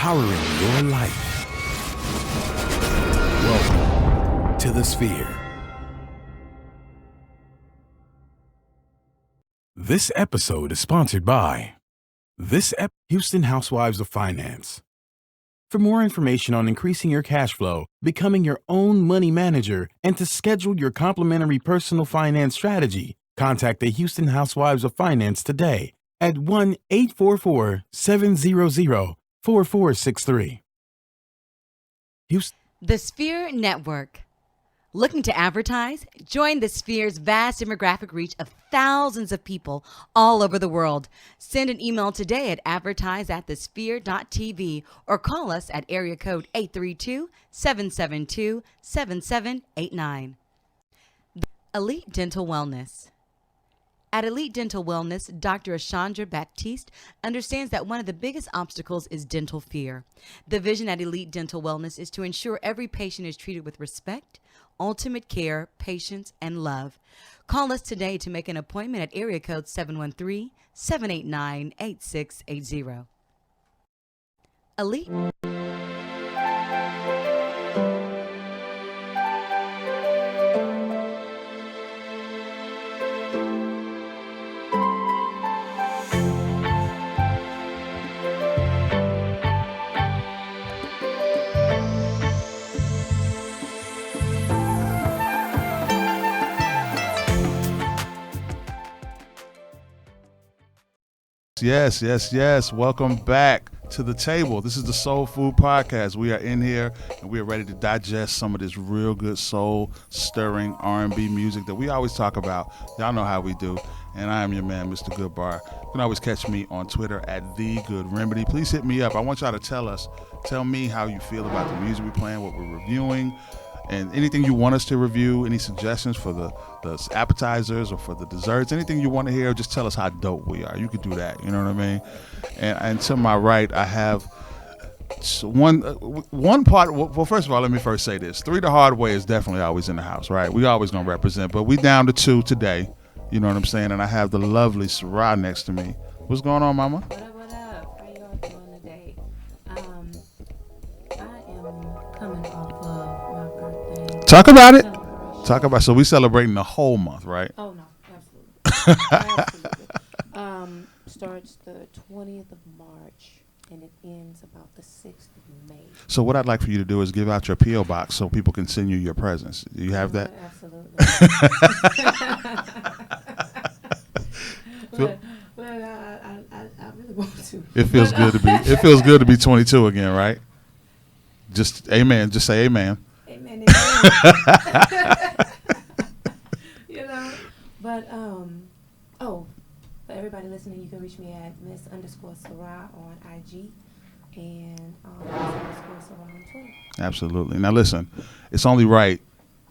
empowering your life. Welcome to the Sphere. This episode is sponsored by Houston Housewives of Finance. For more information on increasing your cash flow, becoming your own money manager, and to schedule your complimentary personal finance strategy, contact the Houston Housewives of Finance today at 1-844-700-4463. The Sphere Network. Looking to advertise? Join the Sphere's vast demographic reach of thousands of people all over the world. Send an email today at advertise@thesphere.tv or call us at area code 832-772-7789. Elite Dental Wellness. At Elite Dental Wellness, Dr. Ashandra Baptiste understands that one of the biggest obstacles is dental fear. The vision at Elite Dental Wellness is to ensure every patient is treated with respect, ultimate care, patience, and love. Call us today to make an appointment at area code 713-789-8680. Elite. Yes. Welcome back to the table. This is the Soulfood podcast. We are in here and we are ready to digest some of this real good soul stirring R&B music that we always talk about. Y'all know how we do. And I am your man, Mr. Goodbar. You can always catch me on Twitter at The Good Remedy. Please hit me up. I want y'all to tell me how you feel about the music we're playing, what we're reviewing, and anything you want us to review, any suggestions for the appetizers or for the desserts, anything you want to hear, just tell us how dope we are. You could do that, you know what I mean? And to my right, I have one part. Well, first of all, let me first say this. 3 the Hard Way is definitely always in the house, right? We always going to represent, but we down to 2 today, you know what I'm saying? And I have the lovely Sarah next to me. What's going on, mama? What up? How y'all doing today? I am coming off of my birthday. Talk about it. So we celebrating the whole month, right? Oh no, absolutely. Starts the 20th of March and it ends about the 6th of May. So what I'd like for you to do is give out your P.O. box so people can send you your presents. Do you have that? Absolutely. I really want to. It feels good to be. It feels good to be 22 again, right? Just amen. Just say amen. Amen. For everybody listening, you can reach me at Miss_Sarah on IG and Miss_Sarah on Twitter. Absolutely. Now listen, it's only right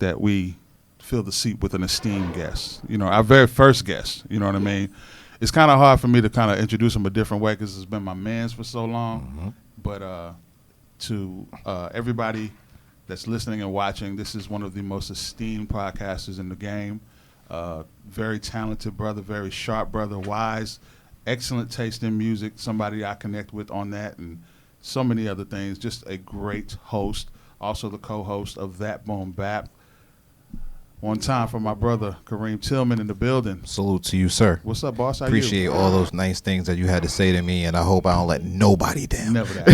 that we fill the seat with an esteemed guest. You know, our very first guest. You know what I mean? It's kind of hard for me to kind of introduce him a different way because it's been my man's for so long. Mm-hmm. But to everybody that's listening and watching, this is one of the most esteemed podcasters in the game. Very talented brother, very sharp brother, wise, excellent taste in music, somebody I connect with on that and so many other things. Just a great host, also the co-host of That Boom Bap. One time for my brother, Kareem Tillman in the building. Salute to you, sir. What's up, boss? How Appreciate you? all those nice things that you had to say to me, and I hope I don't let nobody down. Never that.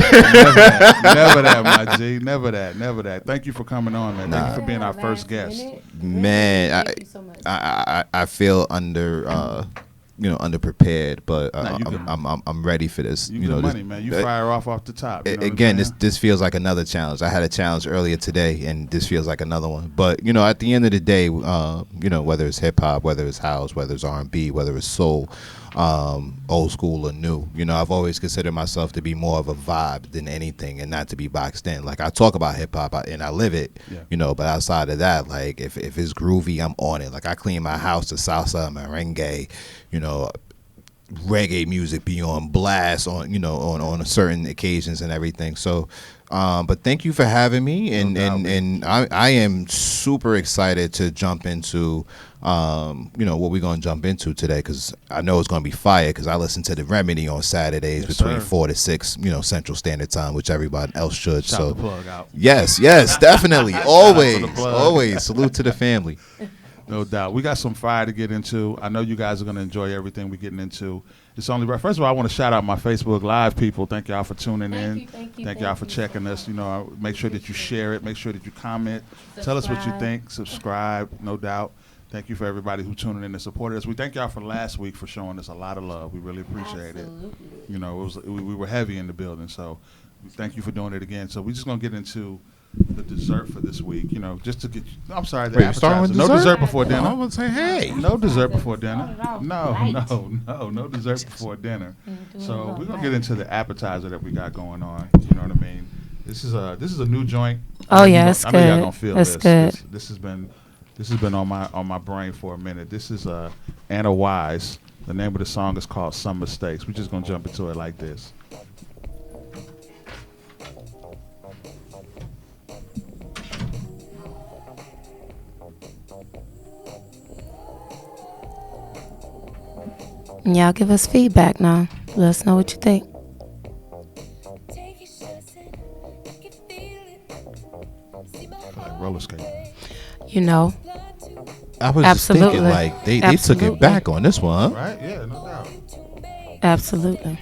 Never that, my G. Never that. Thank you for coming on, man. Thank you for being our first guest. Man, Thank you so much. I feel underprepared, but I'm ready for this. You get money, man. You fire off the top. You know again, this feels like another challenge. I had a challenge earlier today, and this feels like another one. But at the end of the day, whether it's hip hop, whether it's house, whether it's R&B, whether it's soul, old school or new, I've always considered myself to be more of a vibe than anything, and not to be boxed in. Like I talk about hip hop and I live it, But outside of that, like if it's groovy, I'm on it. Like I clean my house to salsa, merengue, reggae music be on blast on on certain occasions and everything. So but thank you for having me, and I am super excited to jump into what we're going to jump into today, because I know it's going to be fire, because I listen to The Remedy on Saturdays between 4 to 6 Central Standard Time, which everybody else should. Shout the plug out. Yes, definitely. Always salute to the family. No doubt. We got some fire to get into. I know you guys are going to enjoy everything we're getting into. It's only right. First of all, I want to shout out my Facebook Live people. Thank y'all for tuning in. Thank y'all for checking us. Make sure that you share it. Make sure that you comment. Tell us what you think. Subscribe, no doubt. Thank you for everybody who tuning in and supported us. We thank y'all for last week for showing us a lot of love. We really appreciate it. We were heavy in the building, so thank you for doing it again. So we're just going to get into the dessert for this week, just to get. I'm sorry, the appetizer. No dessert before dinner. I'm gonna say, hey, no dessert before dinner. No dessert before dinner. So we're gonna get into the appetizer that we got going on. You know what I mean? This is a new joint. Oh yeah, it's good. I know y'all gonna feel this. Good. This has been on my brain for a minute. This is Anna Wise. The name of the song is called Some Mistakes. We're just gonna jump into it like this. Y'all give us feedback now. Let us know what you think. Like roller skating. I was just thinking, like, they took it back on this one, huh? Right? Yeah, no doubt. Absolutely.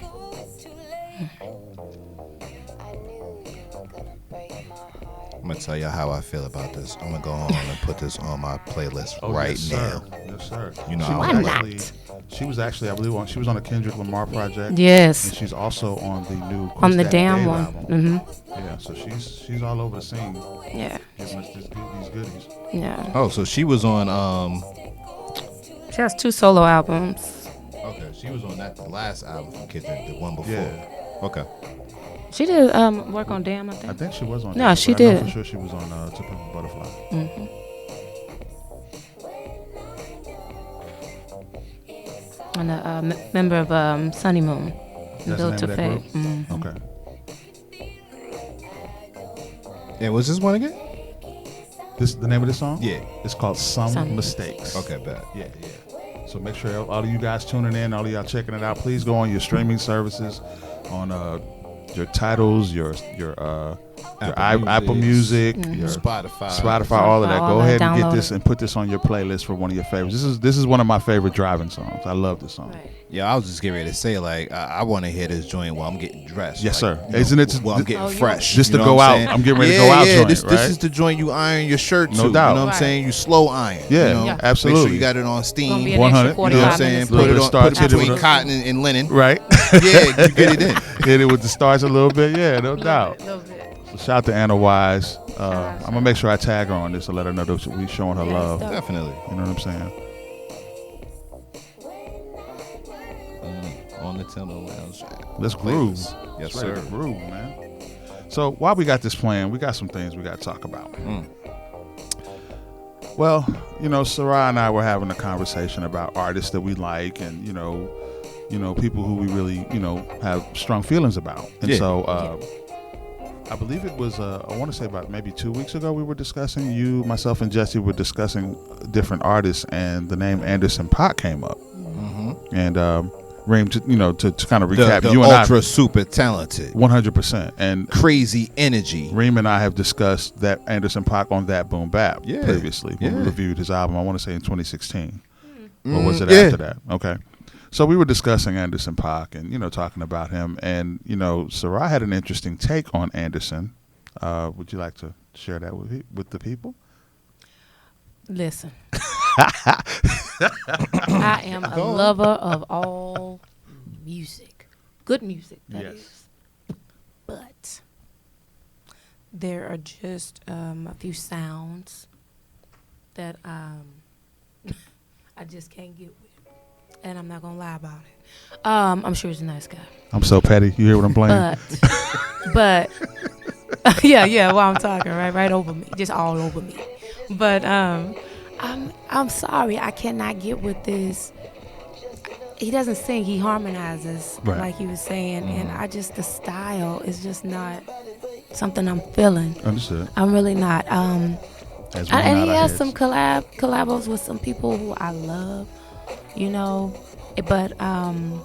I'm gonna tell you how I feel about this. I'm gonna go on and put this on my playlist now. Yes, sir. Why not? She was actually, I believe, she was on the Kendrick Lamar project. Yes. And she's also on the new on the Chris damn Dave one. album. Mm-hmm. Yeah, so she's all over the scene. Yeah. Giving us these goodies. Yeah. Oh, so she was on She has 2 solo albums. Okay, she was on the last album from Kendrick, the one before. Yeah. Okay. She did work on Damn, I think. I think she was on. No, that, she but I know did. for sure she was on To Pimp a Butterfly. Mm-hmm. And a member of Sunny Moon. That's Built the to name of that Fate. group? Mm-hmm. Okay. And was this one again? This the name of the song? Yeah. It's called Some Some. Mistakes. Okay, bad. Yeah. So make sure all of you guys tuning in, all of y'all checking it out. Please go on your streaming services, on your titles, your Apple Music, Mm-hmm. your Spotify, all of that. All Go that, ahead and get download this it. and put this on your playlist for one of your favorites. This is one of my favorite driving songs. I love this song. Right. Yeah, I was just getting ready to say, like, I want to hear this joint while I'm getting dressed. Yes, like, sir. you know, Isn't it? While I'm getting fresh. Just you to know go what out. saying? I'm getting ready to go out joint, This right? is the joint you iron your shirt to. No doubt. You know what I'm Right. saying? You slow iron. Yeah, you know? Yeah. absolutely. Make sure you got it on steam. Gonna be an 100, extra you know You know 45 what I'm saying? minutes. Put it Little on, starch, put hit it it with between a- cotton and linen. Right. Yeah, you get it in. Hit it with the stars a little bit. Yeah, no doubt. Little bit. So shout out to Anna Wise. I'm gonna make sure I tag her on this and let her know that we showing her Yes, love. dope. Definitely. You know what I'm saying? On the Timber Lounge. Let's groove. Yes, Let's ready sir. to groove, man. So while we got this plan, we got some things we got to talk about. Well, Sarah and I were having a conversation about artists that we like, and people who we really have strong feelings about. And Yeah. so I believe it was I want to say about maybe 2 weeks ago we were discussing, you, myself, and Jesse were discussing different artists, and the name Anderson .Paak came up. And Reem, to kind of recap, The you and ultra I super talented, 100%, and crazy energy. Reem and I have discussed that Anderson .Paak on That Boom Bap previously when we Yeah. reviewed his album. I want to say in 2016, or was it Yeah. after that? Okay, so we were discussing Anderson .Paak and talking about him, and Sarah had an interesting take on Anderson. Would you like to share that with the people? Listen. I am a lover of all music. Good music, that Yes. is. But there are just a few sounds that I just can't get with. And I'm not going to lie about it. I'm sure he's a nice guy. I'm so petty. You hear what I'm playing? But yeah, while I'm talking, right over me, just all over me. But I'm sorry, I cannot get with this. he doesn't sing. He harmonizes, Right. like you were saying, and the style is just not something I'm feeling. Understood. I'm really not. As we And nod he our has heads. some collabos with some people who I love, but Not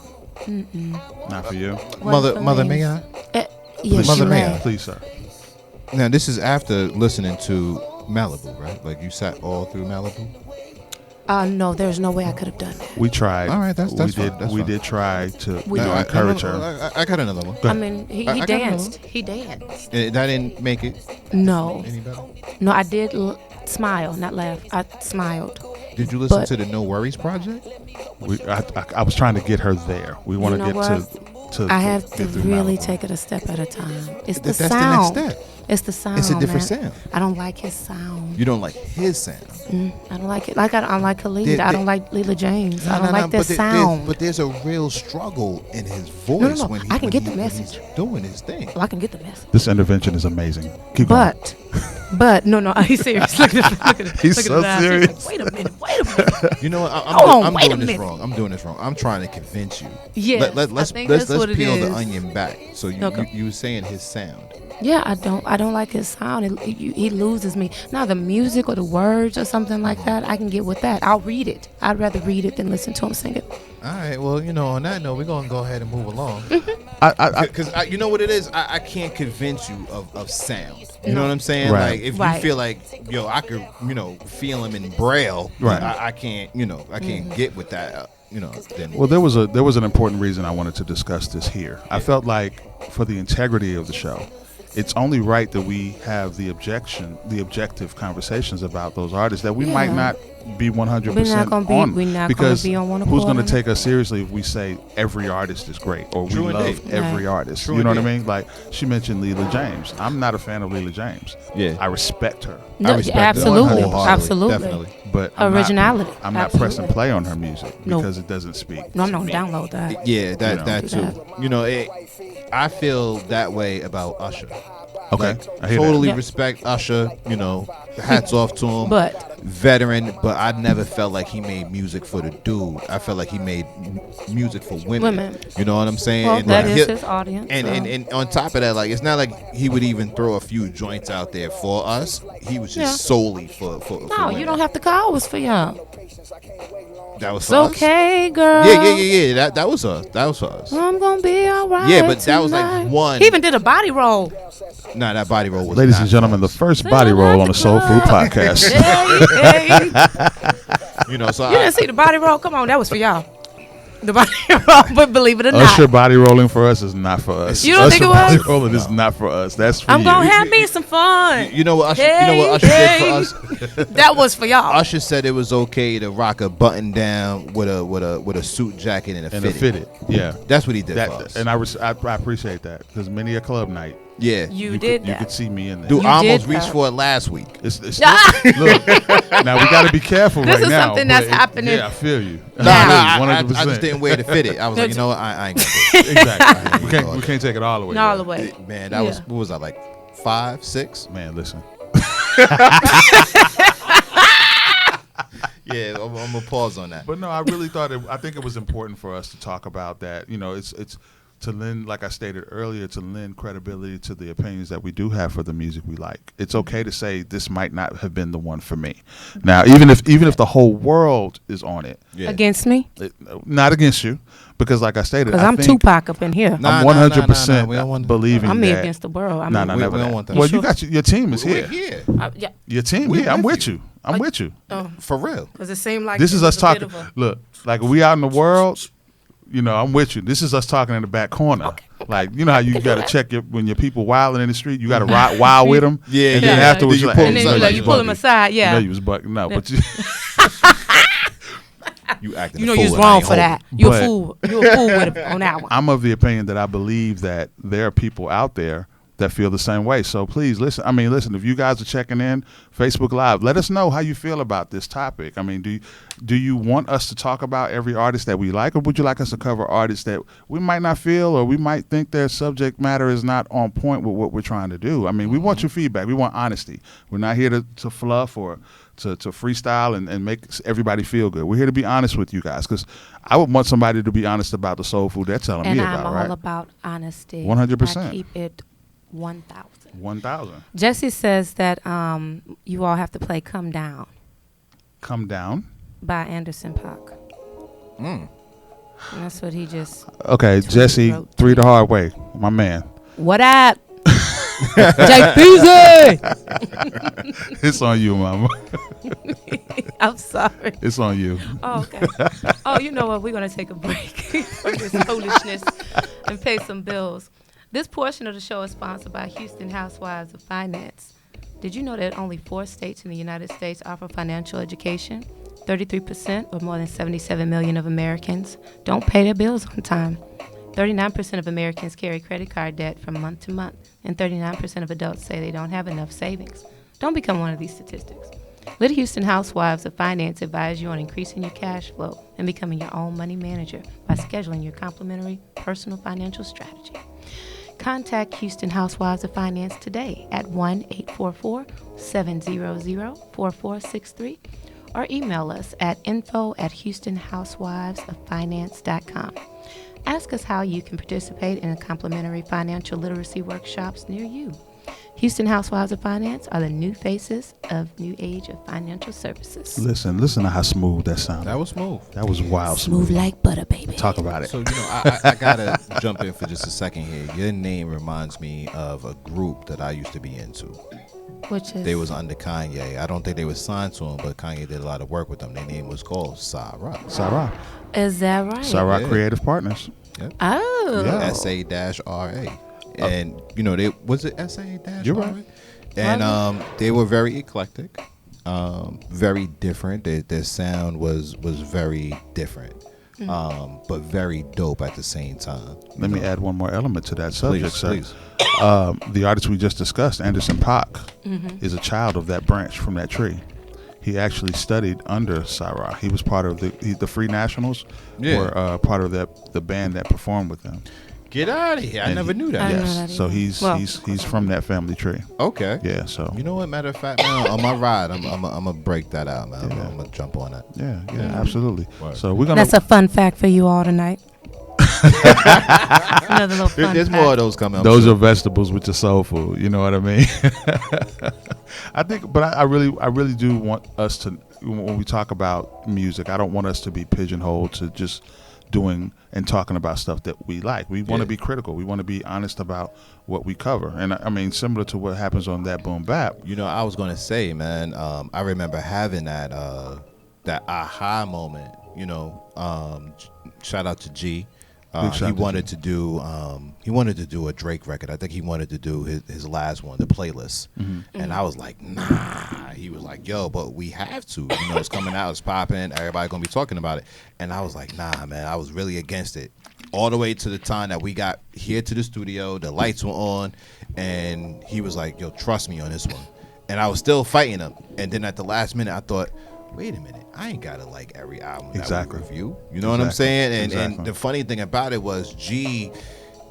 for you. wasn't for Mother, me. may I? Yes, Mother, you may may. I? Please, sir. Now, this is after listening to Malibu, right? Like, you sat all through Malibu? No, there's no way I could have done that. We tried. All right, that's we fine, did. that's we fine. did try to We did. encourage her. I got another one. I mean, he I got danced. He danced. And that didn't make it No, any better. no, I did smile, not laugh. I smiled. Did you listen But- to the No Worries project? I was trying to get her there. We want know to get what? to. I have to get through really Malibu. take it a step at a time. It's the That's the sound. next step. It's the sound. It's a different man. sound. I don't like his sound. You don't like his sound. I don't like it. Like I don't like Khalid. There- I don't like Leela James. I don't like their but sound. But there's a real struggle in his voice no, when he, I can when get he- the when he's message. doing his thing. Well, I can get the message. This intervention is amazing. Keep going. But no, he's serious. Look at this. He's look so at his eyes. He's serious. like, wait a minute. You know what? Hold on, I'm wait a doing this minute. wrong. I'm doing this wrong. I'm trying to convince you. Yes, let's I think that's what it peel the is. onion back. So you, Okay. you were saying his sound. Yeah, I don't like his sound. He loses me. Now the music or the words or something like that, I can get with that. I'll read it. I'd rather read it than listen to him sing it. All right. Well, on that note, we're gonna go ahead and move along. I Because you know what it is. I can't convince you of sound. You know what I'm saying? Right. Like if Right. you feel like I could feel him in braille. Right. I can't. I can't get with that. Then Well, there was an important reason I wanted to discuss this here. I felt like for the integrity of the show, it's only right that we have the objective conversations about those artists that we Yeah. might not be 100% We're not gonna be- on. we're not gonna because be on one who's accord going to on take us seriously if we say every artist is great or True we love indeed. every Right. artist? True You know what I indeed. mean? Like she mentioned Leela James. I'm not a fan of Leela James. Yeah. I respect her. No, I respect that absolutely, wholeheartedly, absolutely. definitely. But Originality. I'm not Absolutely. pressing play on her music No. because it doesn't speak. No, I'm to not me. gonna download that. Yeah, that Do too. I feel that way about Usher. Okay, Like, I hear totally that. Yeah. respect Usher. Hats off to him. But Veteran, but I never felt like he made music for the dude. I felt like he made music for women. Women. You know what I'm saying? well, And that like, is he- his audience. and, so. and on top of that, like it's not like he would even throw a few joints out there for us. He was just Yeah. solely for no, women. you don't have to call us for y'all. That was It's for us. okay, girl. Yeah. That was us. That was for us. I'm gonna be alright. Yeah, but that was like tonight. one- He even did a body roll. Nah, that body roll was. Ladies not and gentlemen, for the us. first body roll on the Soul Food podcast. Hey, hey. So You didn't see the body roll? Come on, that was for y'all. The body roll, but believe it or not, Usher body rolling for us is not for us. You don't Usher think it body was? rolling is not for us. That's for I'm you. gonna have me some fun. You know what Usher? Hey, you know what Usher hey. did for us? That was for y'all. Usher said it was okay to rock a button down with a suit jacket and a and fitted. the fitted, yeah. That's what he did for us. And I appreciate that because many a club night yeah, You could, did you that. could see me in there. dude, You I almost did reached that. for it last week. It's look, now we got to be careful This right is now. something but that's happening Yeah, I feel you. I 100%. just didn't wear the fitted. I was like, you know what? I ain't gonna do it. Exactly. we can't take it all the way. Not all there. the way. Man, that was Yeah. what was I like 5, 6? Man, listen. Yeah, I'm gonna pause on that. But no, I really I think it was important for us to talk about that. It's to lend, like I stated earlier, to lend credibility to the opinions that we do have for the music we like. It's okay to say this might not have been the one for me. Now, even if the whole world is on it, Yeah. Against me, not against you, because like I stated, because I I'm think Tupac up in here. Nah, I'm nah, nah, 100% we don't want that. believing I'm that. me against the world. No, I'm no, we never don't that. want that. Well, You you got your team is We're here. here yeah. Your team We're here. I'm with with you. you. I'm with you. for real. Because it seemed like This is us was a bit talking. of a- Look, like we out in the world. I'm with you. This is us talking in the back corner. Like, you know how you got to check when your people wilding in the street, you got to ride wild with them. Yeah, and then yeah. afterwards, You you're pull like, And them then aside, you pull him bugging. aside, You know yeah. you was bugging. No, but you, You acting. You a know fool you was and I wrong ain't for holding. that. You a But- fool. You a fool with it on that one. I'm of the opinion that I believe that there are people out there that feel the same way. So please listen. I mean, listen, if you guys are checking in, Facebook Live, let us know how you feel about this topic. I mean, do you want us to talk about every artist that we like, or would you like us to cover artists that we might not feel, or we might think their subject matter is not on point with what we're trying to do? I mean, we want your feedback. We want honesty. We're not here to fluff or to freestyle and make everybody feel good. We're here to be honest with you guys, because I would want somebody to be honest about the soul food they're telling me about, And I'm right? all about honesty. 100%. I keep it 1,000. 1,000. Jesse says that you all have to play "Come Down" Come down. by Anderson .Paak. And that's what he just. Okay, Jesse, wrote. 3 the hard way, my man. What up? Jake Beasley! It's on you, mama. I'm sorry. It's on you. Oh, okay. Oh, you know what? We're going to take a break from this foolishness and pay some bills. This portion of the show is sponsored by Houston Housewives of Finance. Did you know that only 4 states in the United States offer financial education? 33%, or more than 77 million of Americans, don't pay their bills on time. 39% of Americans carry credit card debt from month to month, and 39% of adults say they don't have enough savings. Don't become one of these statistics. Let Houston Housewives of Finance advise you on increasing your cash flow and becoming your own money manager by scheduling your complimentary personal financial strategy. Contact Houston Housewives of Finance today at 1-844-700-4463 or email us at info@houstonhousewivesoffinance.com. Ask us how you can participate in a complimentary financial literacy workshops near you. Houston Housewives of Finance are the new faces of new age of financial services. Listen to how smooth that sounded. That was smooth. That was wild Smooth like butter, baby. Talk about it. So, I gotta jump in for just a second here. Your name reminds me of a group that I used to be into. Which is? They was under Kanye. I don't think they was signed to him, but Kanye did a lot of work with them. Their name was called Sarah. Sarah. Is that right? Sarah Yeah. Creative Partners. Yep. Oh. Yeah. SA-RA. And, they was it SA-RA? You're right. And they were very eclectic, very different. Their sound was very different, but very dope at the same time. Let me add one more element to that subject, sir. Please. The artist we just discussed, Anderson .Paak, is a child of that branch from that tree. He actually studied under Sarah. He was part of the Free Nationals, were part of the band that performed with them. Get out of here! I never knew that. I didn't know Yes, that so either. he's from that family tree. Okay. Yeah, so You know what? Matter of fact, man, on my ride, I'm gonna break that out, man. Yeah. I'm gonna jump on that. yeah, absolutely. Word. So we're gonna. That's a fun fact for you all tonight. Another little fun There's fact. more of those coming. I'm Those sure. are vegetables with your soul food. You know what I mean? I think, but I really do want us to, when we talk about music, I don't want us to be pigeonholed to just doing and talking about stuff that we like. We want to be critical. We want to be honest about what we cover. And I mean, similar to what happens on That Boom Bap. I was gonna say, man. I remember having that aha moment. Shout out to G. Big shout He out to wanted G. to do a Drake record. I think he wanted to do his last one, the playlist. And I was like, nah. He was like, yo, but we have to. It's coming out, it's popping, everybody gonna be talking about it. And I was like, nah, man. I was really against it. All the way to the time that we got here to the studio, the lights were on, and he was like, yo, trust me on this one. And I was still fighting him. And then at the last minute, I thought, wait a minute, I ain't gotta like every album that we review. You know what I'm saying? And the funny thing about it was G,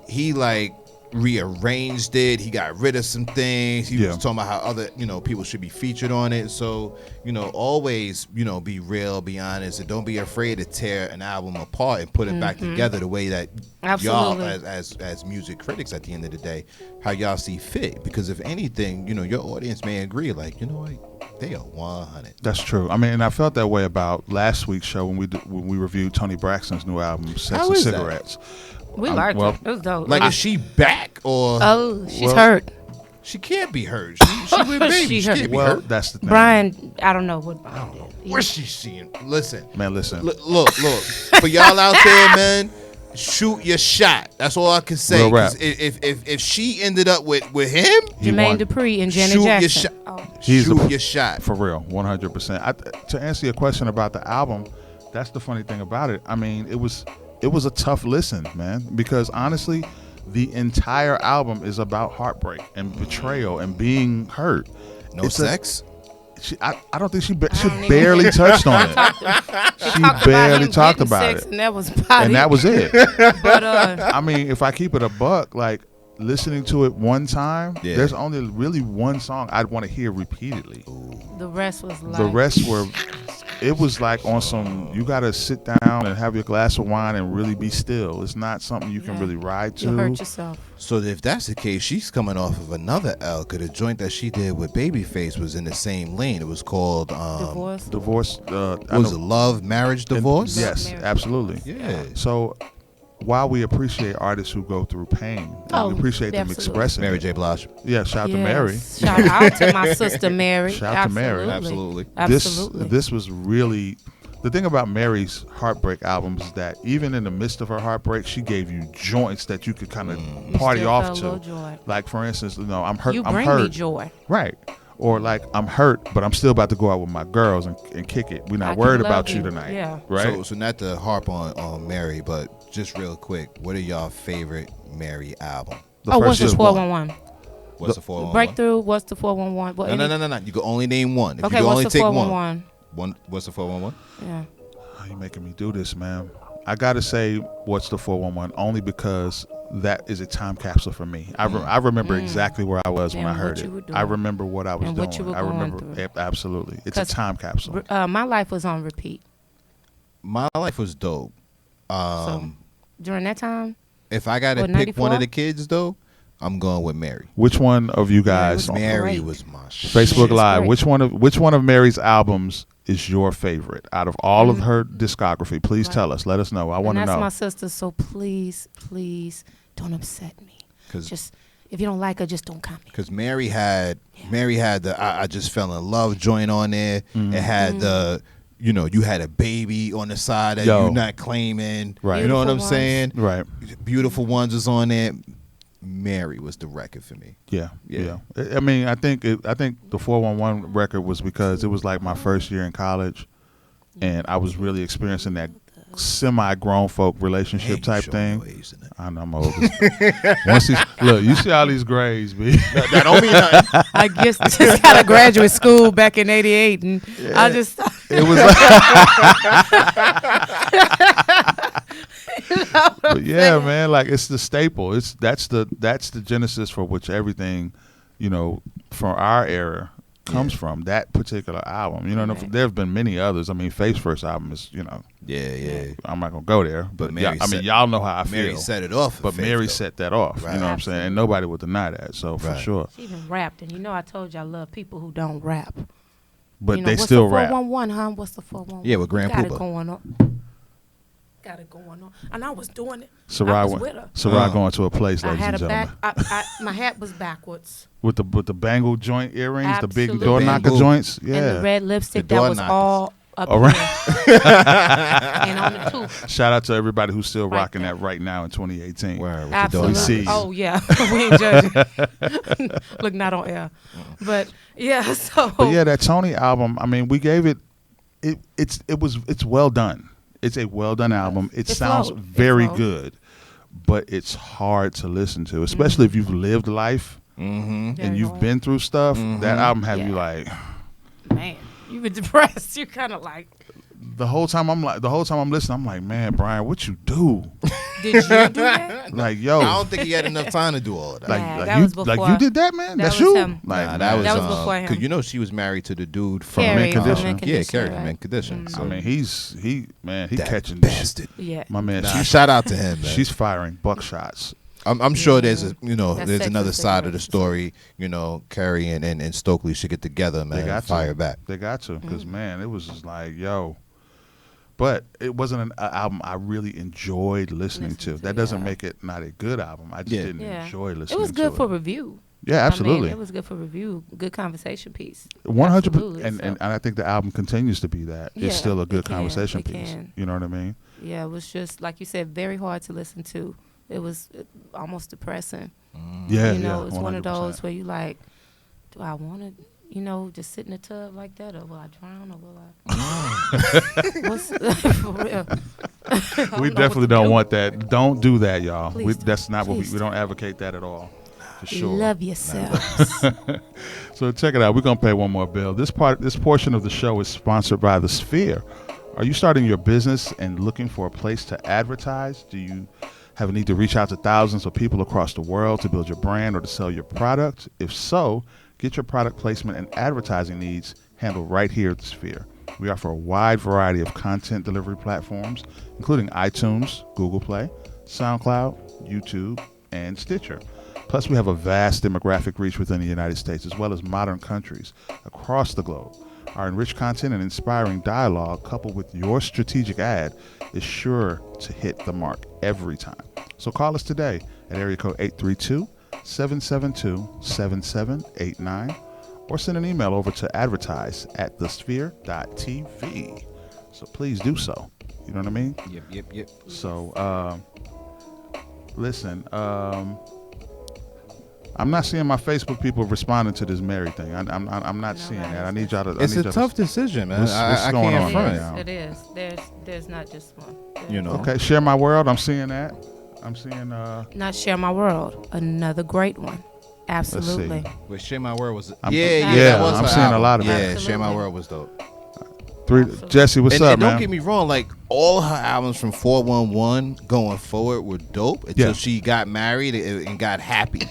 he like rearranged it. He got rid of some things. He was talking about how other, people should be featured on it. So, always, be real, be honest, and don't be afraid to tear an album apart and put it back together the way that y'all as music critics at the end of the day, how y'all see fit. Because if anything, your audience may agree, like, you know what? They are 100. That's true. I mean, and I felt that way about last week's show when we reviewed Tony Braxton's new album, Sex How and is that? Cigarettes. We liked well, it. It was dope. Like, is she back or she's hurt. she can't be hurt? She with baby. She She hurt. can't be Well, hurt. that's the thing. Brian, I don't know what Brian did. Where's she seeing? Listen. Man, listen. Look. For y'all out there, man, shoot your shot. That's all I can say. Real rap. 'Cause if she ended up with him, He Jermaine won. Dupri and Janet shoot Jackson. your shot. Oh. Shoot your shot. For real, 100%. To answer your question about the album, that's the funny thing about it. I mean, it was a tough listen, man, because honestly, the entire album is about heartbreak and betrayal and being hurt. No sex? I don't think she barely touched on it. She barely talked about it. And that was about And it. that was it. But I mean, if I keep it a buck, like listening to it one time, Yeah. there's only really one song I'd want to hear repeatedly. the rest was like The rest were, it was like on some, you got to sit down and have your glass of wine and really be still. It's not something you can really ride to. you hurt yourself. So if that's the case, she's coming off of another L. Cause the joint that she did with Babyface was in the same lane. It was called Divorce. Divorce. was it Love, Marriage, Divorce? Yes, Marriage. absolutely. Yeah. So while we appreciate artists who go through pain, and Oh, we appreciate them absolutely. expressing Mary it. J. Blige. Yeah, shout out to Yes. Mary. Shout out to my sister Mary. Shout out to Mary. Absolutely. Absolutely. This was really the thing about Mary's heartbreak albums is that even in the midst of her heartbreak, she gave you joints that you could kind of party still off felt a little to. joy. Like for instance, I'm hurt. You I'm bring hurt. me joy. Right. Or like I'm hurt, but I'm still about to go out with my girls and kick it. We're I not can worried love about you you. tonight. Yeah. Right. So not to harp on Mary, but just real quick, what are y'all favorite Mary album? The What's first the two. 411? What's the 411? Breakthrough. What's the 411? What, No. You can only name one. If Okay, you can what's only the take 411? one. What's the 411? Yeah. Oh, you making me do this, man. I gotta say, what's the 411? Only because that is a time capsule for me. I remember exactly where I was when And I heard what it. you were doing. I remember what I was And doing. what you were I going remember through. absolutely. It's a 'Cause, time capsule. My life was on repeat. My Life was dope. So during that time, If I got to What, pick one 94? of the kids, though, I'm going with Mary. Which one of you guys? was Mary great. was my shit. Facebook She's Live. great. Which one of Mary's albums is your favorite out of all of her discography? Please Right. tell us. Let us know. I and want to that's know. my sister. So please don't upset me. Just if you don't like her, just don't comment. Because Mary had the I just fell in love joint on there. Mm-hmm. It had the you had a baby on the side that Yo. you're not claiming. Right. You know what I'm Beautiful saying? Right. Beautiful Ones is on there. Mary was the record for me. Yeah. Yeah. I mean, I think the 411 record was because it was like my first year in college, and I was really experiencing that semi-grown folk relationship Man, type you showing thing. your age in it. I know I'm old. Look, you see all these grays, B. That don't mean nothing. I just got a graduate school back in '88, and I just It was but yeah, man, like it's the staple. That's the genesis for which everything, from our era comes from, that particular album. Right. There have been many others. I mean, Faith's first album is, Yeah. I'm not gonna go there, But but Mary set- y'all know how I Mary feel. set it off. for But Faith, Mary though. set that off. Right. You know what I'm saying? And nobody would deny that. So for Right. sure. she even rapped, and I told you I love people who don't rap. But they what's still the rap. 411, huh? What's the 411? Yeah, with Grand Got Poobah. it going on. Got it going on, and I was doing it. I Sarai was with her. going to a place, I ladies had and a gentlemen. back. My hat was backwards. With the bangle joint earrings, the big Absolutely. door knocker Bamboo. joints. And the Yeah. red lipstick The that door was knockers. all up Around. here. And on the tooth. Shout out to everybody who's still Right rocking there. that right now in 2018. Word, with the Absolutely. door see knockers. you. Oh yeah, we ain't judging. Look, not on air, but yeah. So But yeah, that Tony album, I mean, we gave it's well done. It's a well done album. It It sounds flowed. It very flowed. good, but it's hard to listen to, especially if you've lived life Mm-hmm. Very and you've hard. been through stuff. That album have you Yeah. like man, you were depressed. You kind of like, the whole time I'm listening, I'm like, man, Brian, what you do? did you do that? Like, yo, I don't think he had enough time to do all of that. like, Nah, like that you was like before- you did that, man. that That's was you. him. Like, Nah, man, That was before him. Because he's married to the dude from Carrie Mint from Condition. Mint Yeah, Condition, Carrie right. from Mint Condition. Mm. So I mean, he that catching bastard. Yeah. My man, Nah, shout out to him, man. she's firing buckshots. I'm sure Yeah. there's That's there's another sexist side of the situation. story. Carrie and Stokely should get together, man. They got and fire to. back. They got to, because man, it was just like, yo. But it wasn't an album I really enjoyed listening to. That doesn't make it not a good album. I just Yeah. didn't Yeah. enjoy listening. It was good to for it. review. Yeah, absolutely. I mean, it was good for review. Good conversation piece. 100%. Absolutely, And so- I think the album continues to be that. Yeah, It's still a good it can, conversation it piece. can. You know what I mean? Yeah, it was just like you said, very hard to listen to. It was almost depressing. Yeah, you know, yeah, it's one of 100%. those where you like, do I want to, just sit in the tub like that, or will I drown, or will I? What's for real? We definitely don't want that. Don't do that, y'all. Please That's not what Please we don't advocate that at all. For sure. Love yourselves. So check it out. We're gonna pay one more bill. This portion of the show is sponsored by The Sphere. Are you starting your business and looking for a place to advertise? Do you have a need to reach out to thousands of people across the world to build your brand or to sell your product? If so, get your product placement and advertising needs handled right here at The Sphere. We offer a wide variety of content delivery platforms, including iTunes, Google Play, SoundCloud, YouTube, and Stitcher. Plus, we have a vast demographic reach within the United States, as well as modern countries across the globe. Our enriched content and inspiring dialogue, coupled with your strategic ad, is sure to hit the mark every time. So call us today at area code 832-772-7789, or send an email over to advertise@thesphere.tv. So please do so. You know what I mean? Yep. So, listen, I'm not seeing my Facebook people responding to this Mary thing. I'm not seeing that. I need y'all to. It's a tough decision, man. What's I going can't on front. right now? It is. There's not just one. You know. Okay, Share My World. I'm seeing that. I'm seeing. Not Share My World. Another great one. Absolutely. Wait, Share My World was. I'm I'm seeing a lot of Yeah, that. Share My World was dope. Jesse, what's and, up, and man? don't get me wrong, like all her albums from 411 going forward were dope until she got married and got happy.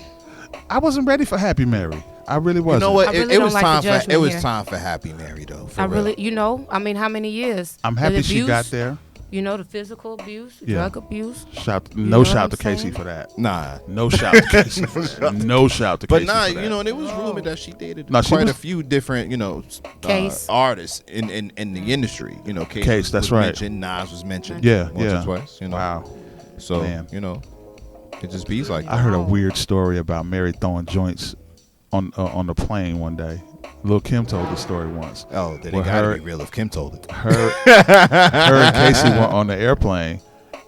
I wasn't ready for Happy Mary. I really wasn't. You know what? I really It don't was like time the for judgment here. time for Happy Mary though. For I real. really, how many years? I'm happy The she got abuse, there. The physical abuse, Yeah. drug abuse. No what shout I'm to Casey saying? for that. Nah. No shout to Casey for that. No shout to But Casey nah, for that. there was rumored that she dated No, she quite was- a few different, Case. artists in the industry. Case, that's right. Mentioned, Nas was mentioned. Yeah, once yeah. or twice. Wow. So Man. it just bees like I heard a weird story about Mary throwing joints on the plane one day. Lil' Kim told the story once. Oh, then Well, it gotta her- be real if Kim told it. Her and Casey were on the airplane,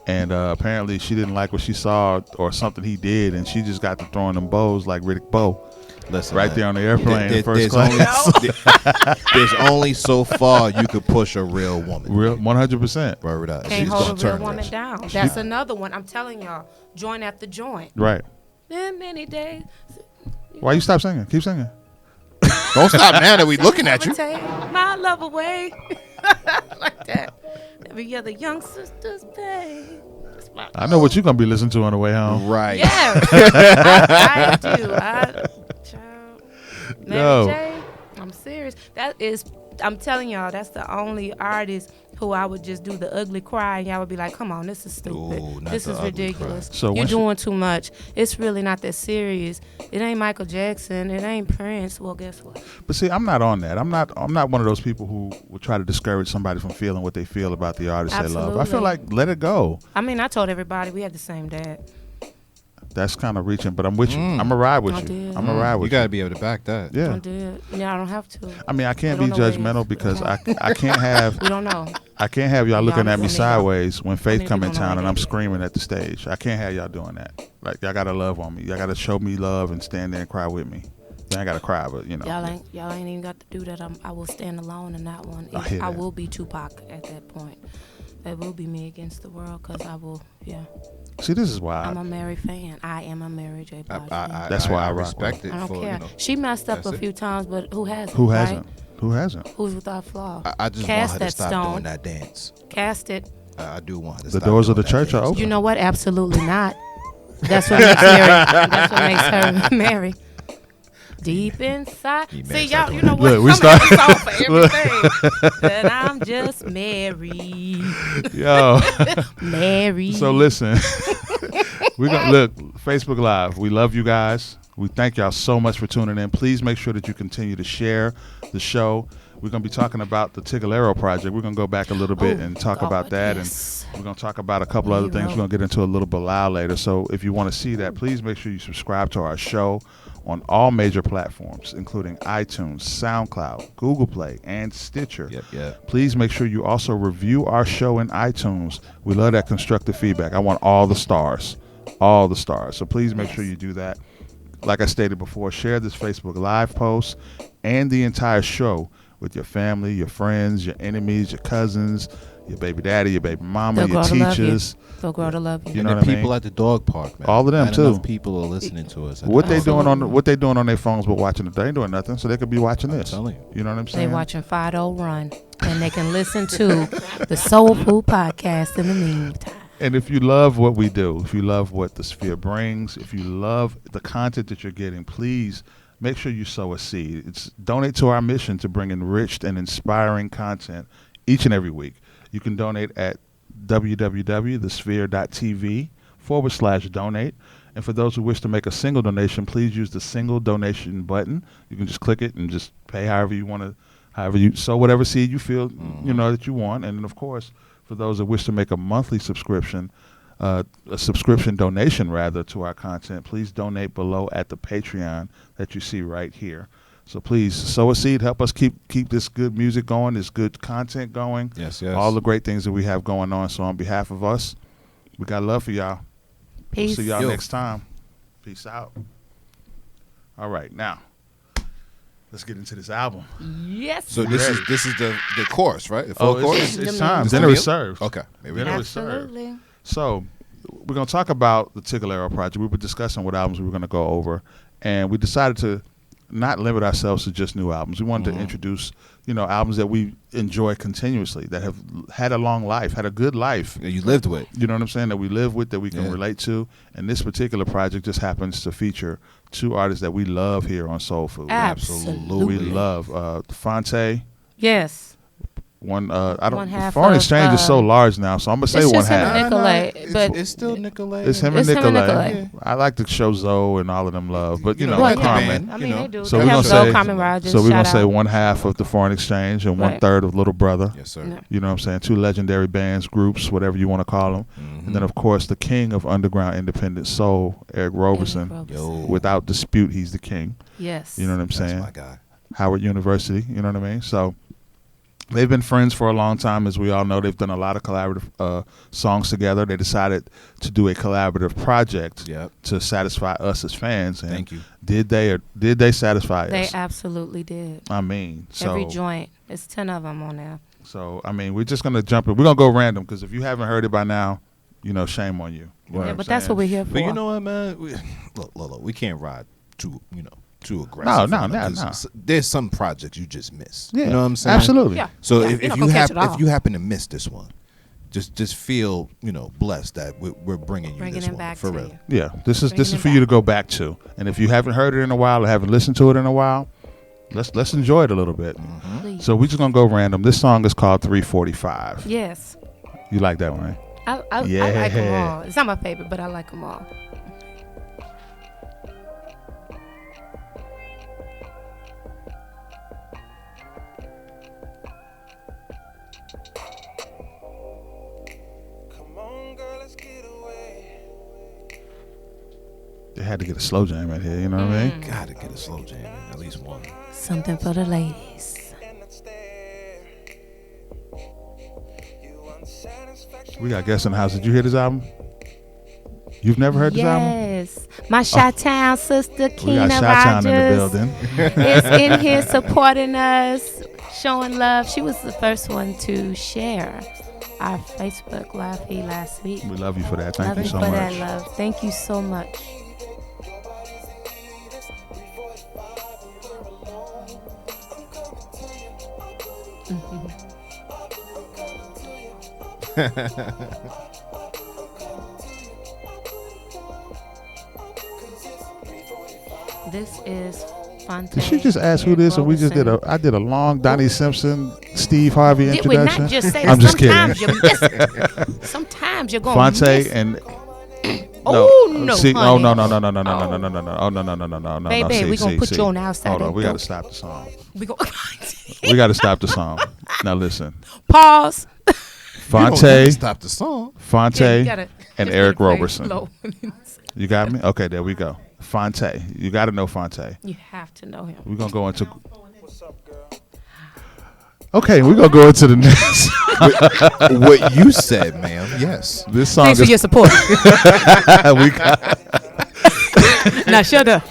and apparently she didn't like what she saw or something he did, and she just got to throwing them bows like Riddick Bowe. Listen, Right man, there on the airplane, there- first there's class. there's only so far you could push a real woman. Real 100%. Word up. Can't She's hold gonna a real turn woman this. down. That's another one. I'm telling y'all, joint after joint. Right. Then many days. Why you stop singing? Keep singing. Don't stop now that we looking at you. Take my love away. Like that. Every other young sister's pain. I know what you're gonna be listening to on the way home. Right. Yeah. I do. Child. Mary Yo. J, I'm serious. I'm telling y'all, that's the only artist who I would just do the ugly cry, and y'all would be like, come on, this is stupid. Ooh, not This the is ugly ridiculous. cry. So You're once you- doing too much. It's really not that serious. It ain't Michael Jackson. It ain't Prince. Well, guess what? But see, I'm not on that. I'm not one of those people who would try to discourage somebody from feeling what they feel about the artist they love. I feel Absolutely. like let it go. I mean, I told everybody we had the same dad. That's kind of reaching, but I'm with you. I'm gonna ride with I you. did. I'm gonna ride with You gotta be able to back that. Yeah. I did. Yeah, I don't have to. I mean, I can't We be don't know where judgmental he- because I can't have We don't know. y'all looking at me Y'all sideways when Faith need come to in go town know and I'm that. screaming at the stage. I can't have y'all doing that. Like y'all gotta love on me. Y'all gotta show me love and stand there and cry with me. Then I gotta cry, but Y'all ain't even got to do that. I will stand alone in that one. I hear I that. will be Tupac at that point. It will be me against the world because I will. Yeah, See, this is why. I'm a Mary fan. I am a Mary J. Blige fan. That's why I I rock respect it. I don't for, care. She messed up that's a it. few times, but who hasn't? Who right? hasn't? Who hasn't? Who's without flaw? I just Cast want her to that stop stone. doing that dance. Cast it. I do want her to The stop doors of doing the that church are dance. open. You know what? Absolutely not. That's what makes Mary. That's what makes her Mary. Deep inside. You See, messed y'all, up. you know what? Look, we Some have a start- song for everything. That I'm just Mary. Yo. Mary. So listen, we're gonna look Facebook Live. We love you guys. We thank y'all so much for tuning in. Please make sure that you continue to share the show. We're gonna be talking about the Tigallerro project. We're gonna go back a little bit and talk about that, yes. and we're gonna talk about a couple other things. We're gonna get into a little Bilal later. So if you want to see that, please make sure you subscribe to our show on all major platforms, including iTunes, SoundCloud, Google Play, and Stitcher. Yep. Please make sure you also review our show in iTunes. We love that constructive feedback. I want all the stars. So please make sure you do that. like I stated before, share this Facebook Live post and the entire show with your family, your friends, your enemies, your cousins, your baby daddy, your baby mama, your teachers. They'll grow to love you. You and know the what I people mean? at the dog park, man. All of them Not too. Enough people are listening to us. What they doing on Absolutely. what they doing on their phones but watching it? They ain't doing nothing, so they could be watching I'm this. telling you. You know what I'm They saying? watching Fido Run, and they can listen to the Soulfood podcast in the meantime. And if you love what we do, if you love what the Sphere brings, if you love the content that you're getting, please make sure you sow a seed. It's donate to our mission to bring enriched and inspiring content each and every week. You can donate at www.thesphere.tv/donate. And for those who wish to make a single donation, please use the single donation button. You can just click it and just pay however you want to, however you sow whatever seed you feel, you know, that you want. And then, of course, for those that wish to make a monthly subscription, a subscription donation rather to our content, please donate below at the Patreon that you see right here. So please sow a seed, help us keep this good music going, this good content going. Yes, yes. All the great things that we have going on. So on behalf of us, we got love for y'all. We'll Peace. see y'all Yo. next time. Peace out. All right, now let's get into this album. Yes. So this is the course, right? The full Oh, course. it's time. It's Dinner the is meal? served. Okay, maybe Dinner not. is served. Absolutely. So we're going to talk about the Tigallerro project. We were discussing what albums we were going to go over, and we decided to not limit ourselves to just new albums. We wanted to introduce, you know, albums that we enjoy continuously, that have had a long life, had a good life. That you lived with. You know what I'm saying? That we live with, that we can Yeah. relate to. And this particular project just happens to feature two artists that we love here on Soul Food. Absolutely. We love Phonte. Yes. One One half foreign of, exchange is so large now, so I'm gonna say it's one just him half. and Nicolay, but it's still Nicolay. It's him It's and him and Nicolay. Nicolay. I like to show Zoe and all of them love, but you know, well, Carmen. yeah. I you mean, know. they do. So They we're have gonna say- Zoe, Carmen Rogers. So we're gonna shout say out. one half of the foreign exchange and Right. 1/3 of Little Brother. Yes, sir. No. You know what I'm saying? Two legendary bands, groups, whatever you want to call them. And then, of course, the king of underground independent soul, Eric Roberson. Eric Yo. Roberson. Without dispute, he's the king. Yes. You know what I'm That's saying? my guy. Howard University, you know what I mean? So they've been friends for a long time, as we all know. They've done a lot of collaborative songs together. They decided to do a collaborative project Yep. to satisfy us as fans. And Thank you. Did they satisfy They us? absolutely did. I mean, so Every joint. It's 10 of them on there. So, I mean, we're just going to jump in. We're going to go random because if you haven't heard it by now, you know, shame on you. You know Yeah, what but I'm that's what saying? we're here for. But you know what, man? Look, we can't ride too aggressive. No, on them, 'cause there's some projects you just miss. Yeah, You know what I'm saying? absolutely. Yeah. So Yeah, if you're not you gonna catch it all. if you happen to miss this one, just feel blessed that we're bringing you Bringing this him one back for to real. you. Yeah, this is Bringing for it you to back. go back to. And if you haven't heard it in a while or haven't listened to it in a while, let's enjoy it a little bit. Please. So we're just going to go random. This song is called 345. Yes. You like that one, right? I like Yeah. them all. It's not my favorite, but I like them all. Come on, girl, let's get away. They had to get a slow jam right here, you know what I mean? Gotta get a slow jam, at least one. Something for the ladies. And not stare. You unsatisfaction. We got guests in the house. Did you hear this album? You've never heard this album? Yes. My Chi-Town sister, We Keena got Chi-Town in the Rogers, building. is in here supporting us, showing love. She was the first one to share our Facebook live feed last week. We love you for that. Thank Love you so for much. that love. Thank you so much. This is Phonte. Did she just ask who Eric this? Or we just Roberson. I did a long Donnie Simpson, Steve Harvey Did we introduction. not just say I'm that? just kidding. Sometimes you miss it. Sometimes you're going to Phonte miss it. and Oh, no, see, honey. no, oh no, Baby, see, we gonna see, put see. you on the outside Hold that on, we got to door. stop the song. We go We got to stop the song. Now listen, pause. Phonte, Stop the song. Phonte, Yeah, you gotta and just Eric play Roberson. slow. You got me? Okay, there we go. Phonte, you got to know Phonte. You have to know him. We're gonna go into. What's up, girl? Okay, we're gonna go into the next. What you said, ma'am. Yes. This song Thanks for is. your support. we got, Now shut up.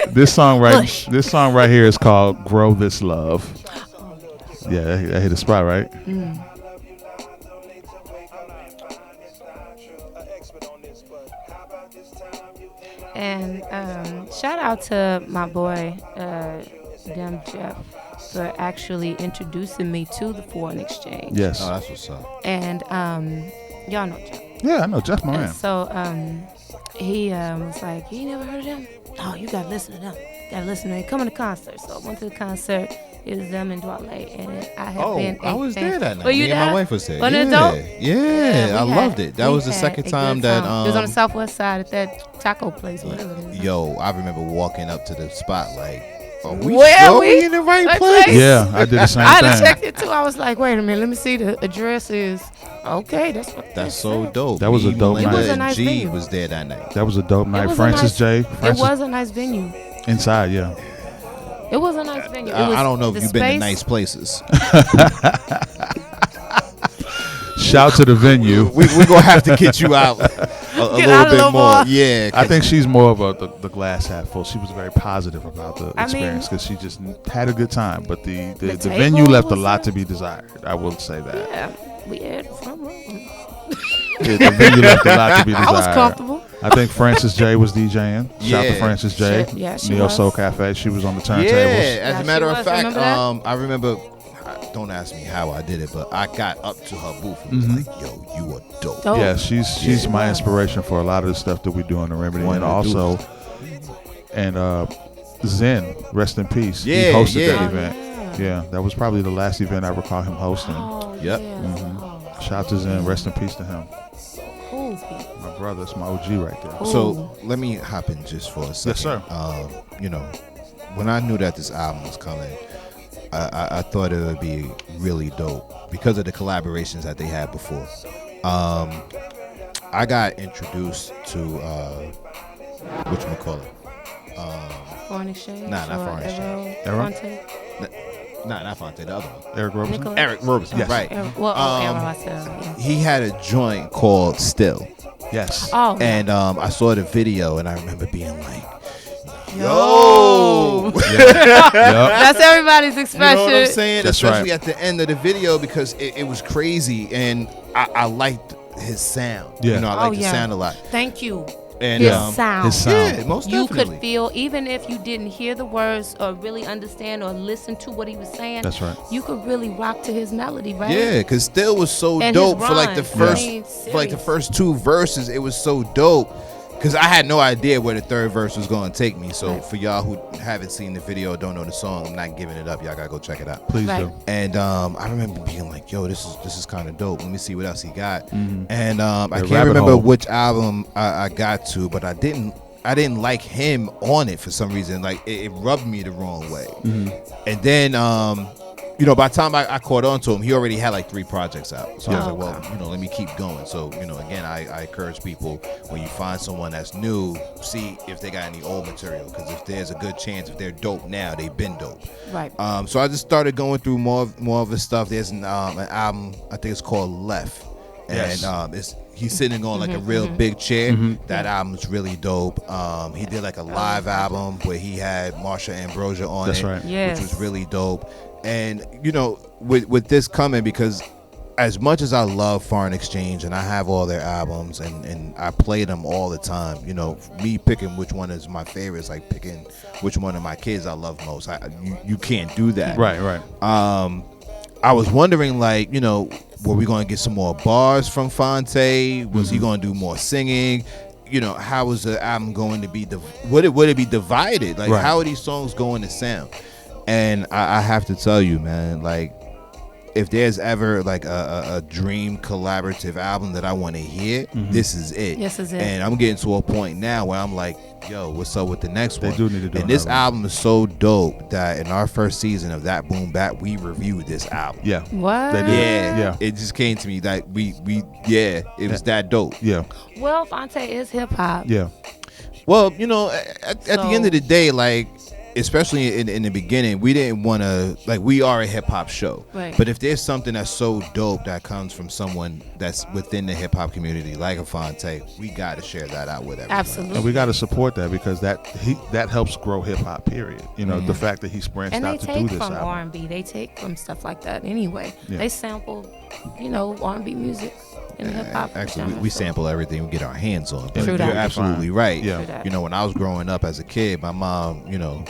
This song Push. right here is called "Grow This Love." Yeah, that hit a spot, right? And shout out to my boy, Dem Jeff, for actually introducing me to the foreign exchange. Yes. Oh, that's what's up. And y'all know Jeff. Yeah, I know Jeff my And man. so he was like, "You never heard of them? Oh, you gotta listen to them. Gotta listen to them. Come to the concert." So I went to the concert. It was them and Dwale, and I have been a I was fan. there that night. Were you Me and there? my wife was there. Wasn't it yeah, dope? yeah, I we loved had- it. That we was the had second a time good that time. It was on the southwest side at that taco place, whatever it is. Yo, I remember walking up to the spot like, are we Where sure we- we in the right What place? place? Yeah, I did the same I had to thing. check it too. I was like, wait a minute, let me see. The address is okay. That's what. That's so dope. That was a Me, dope Melinda, night. It was a and nice G venue. was there that night. That was a dope night. was a Francis nice- J. It Francis was a nice venue. inside, yeah. It was a nice venue. It I was don't know if the you've been to space- nice places. Shout to the venue. We're going to have to get you out a Get little out a bit little more. more. Yeah. I think she's more of the glass half full. She was very positive about the I mean- experience because she just had a good time. But the The venue table left a was lot up. to be desired. I will say that. Yeah, we had the front row. Yeah, the venue left a lot to be desired. I was comfortable. I think Francis J was DJing. Shout out to Yeah. Francis J. Yeah, she Neo was. Soul Cafe. She was on the turntables. Yeah, as Yeah, a matter she of was. fact, Remember that? I remember. Don't ask me how I did it, but I got up to her booth and was like, "Yo, you are dope." Dope. Yeah, she's my Yeah. inspiration for a lot of the stuff that we do in the Remedy, One and of the also, and Zen, rest in peace. Yeah, he hosted yeah. that Oh, event. yeah. Yeah, that was probably the last event I recall him hosting. Oh, Yep. yeah. Oh, Shout out to Zen, rest in peace to him. cool people. My brother, it's my OG right there. Cool. So let me hop in just for a second. Yes, sir. You know, when I knew that this album was coming, I thought it would be really dope because of the collaborations that they had before. I got introduced to whatchamacallit. Foreign exchange. Nah, not or foreign exchange. Arrow? Phonte? Nah, not Phonte, the other one. Eric Roberson. Nicholas? Eric Roberson. Yes. Right. Well, Arrow, I said, yeah. He had a joint called Still. Yes. Oh, And I saw the video and I remember being like, yo. Yep. That's everybody's expression. You know what I'm saying? That's Especially right. at the end of the video because it was crazy and I liked his sound. Yeah. You know, I liked Oh, his yeah. sound a lot. Thank you. And His Yeah. sound. His sound. yeah, most You definitely. could feel, even if you didn't hear the words or really understand or listen to what he was saying, That's right. you could really rock to his melody, right? Yeah, because Still was so And his dope for like the rhymes. first I mean, for like the serious. first two verses. It was so dope because I had no idea where the third verse was going to take me. So Right. for y'all who haven't seen the video, don't know the song, I'm not giving it up. Y'all gotta go check it out. Please Right. do. And I remember being like, "Yo, this is kind of dope. Let me see what else he got." Mhm. And I The can't rabbit remember hole. which album I got to, but I didn't like him on it for some reason. Like it rubbed me the wrong way. Mhm. And then you know, by the time I caught on to him, he already had like 3 projects out. So I was Yeah. like, well, you know, let me keep going. So, you know, again, I encourage people when you find someone that's new, see if they got any old material. Because if there's a good chance, if they're dope now, they've been dope. Right. So I just started going through more of his stuff. There's an album, I think it's called Left. Yes. And he's sitting on like a real big chair. That album's really dope. He did like a live album where he had Marsha Ambrosia on That's it, right. Yes. which was really dope. And you know, with this coming, because as much as I love Foreign Exchange and I have all their albums and I play them all the time, you know, me picking which one is my favorite is like picking which one of my kids I love most. You can't do that. Right. Right. I was wondering, like, you know, were we going to get some more bars from Phonte? Was he going to do more singing? You know, how was the album going to be? Would it be divided? Like, Right. how are these songs going to sound? And I have to tell you, man, like, if there's ever like a dream collaborative album that I want to hear, this is it. This is it. And I'm getting to a point now where I'm like, yo, what's up with the next They one? do need to do And this another one. album is so dope that in our first season of That Boom Bap, we reviewed this album. Yeah. What? They did. Yeah, Yeah. It just came to me that it was that dope. Yeah. Well, Phonte is hip hop. Yeah. Well, you know, at the end of the day, like, especially in the beginning, we didn't want to, like, we are a hip hop show. Right. But if there's something that's so dope that comes from someone that's within the hip hop community, like a Phonte, we got to share that out with everybody. Absolutely. And we got to support that because that helps grow hip hop. Period. You know, the fact that he's branched And they out to do take this from album. R&B. They take from stuff like that anyway. Yeah. They sample, R&B music in the hip hop. Actually, genre, we so- sample everything we get our hands on. But True you're that. absolutely right. Yeah. True that. You know, when I was growing up as a kid, my mom,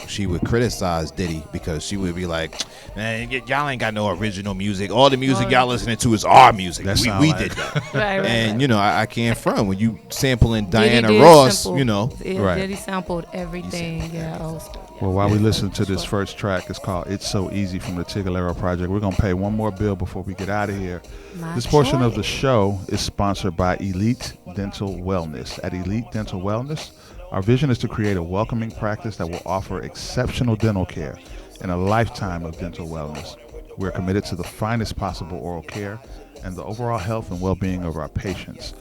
she would criticize Diddy because she would be like, "Man, y'all ain't got no original music. All the music y'all listening to is our music. That We sound like- did that." Right. And I can't front when you sampling Diana Diddy did Ross. sample- Yeah, Right. Diddy sampled everything. Yeah. old school, yeah. Well, while we listen to this first track, it's called "It's So Easy" from the Tigallerro Project. We're gonna pay one more bill before we get out of here. My This portion of the choice. show is sponsored by Elite Dental Wellness. At Elite Dental Wellness, our vision is to create a welcoming practice that will offer exceptional dental care and a lifetime of dental wellness. We're committed to the finest possible oral care and the overall health and well-being of our patients.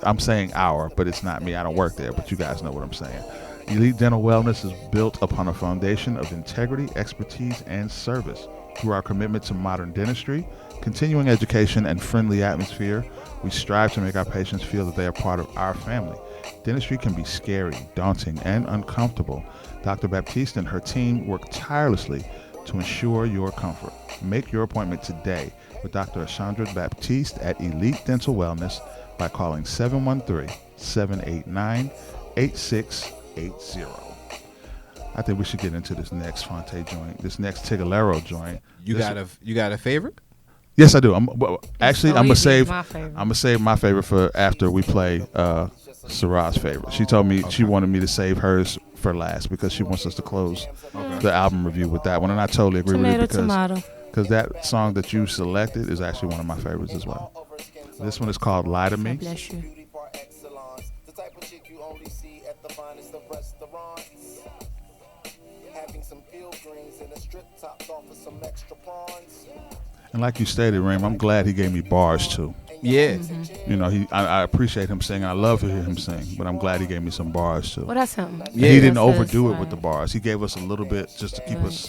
I'm saying our, but it's not me. I don't work there, but you guys know what I'm saying. Elite Dental Wellness is built upon a foundation of integrity, expertise, and service. Through our commitment to modern dentistry, continuing education, and friendly atmosphere, we strive to make our patients feel that they are part of our family. Dentistry can be scary, daunting, and uncomfortable. Dr. Baptiste and her team work tirelessly to ensure your comfort. Make your appointment today with Dr. Ashandra Baptiste at Elite Dental Wellness by calling 713-789-8680. I think we should get into this next Phonte joint, this next Tigallerro joint. You got a favorite? Yes, I do. I'm So gonna Easy save. is my favorite. I'm gonna save my favorite for after we play Sarah's favorite. She told me she wanted me to save hers for last because she wants us to close the album review with that one, and I totally agree with it because that song that you selected is actually one of my favorites as well. This one is called "Lie to Me." God bless you. Beauty par excellence. The type of chick you only see at the finest of restaurants. Having some eel greens and a strip topped off with some extra prawns. And like you stated, Reem, I'm glad he gave me bars too. Yeah. You know, I appreciate him singing. I love to hear him sing, but I'm glad he gave me some bars too. Well, that's him. And he didn't That's overdo it right. with the bars. He gave us a little bit just to keep us,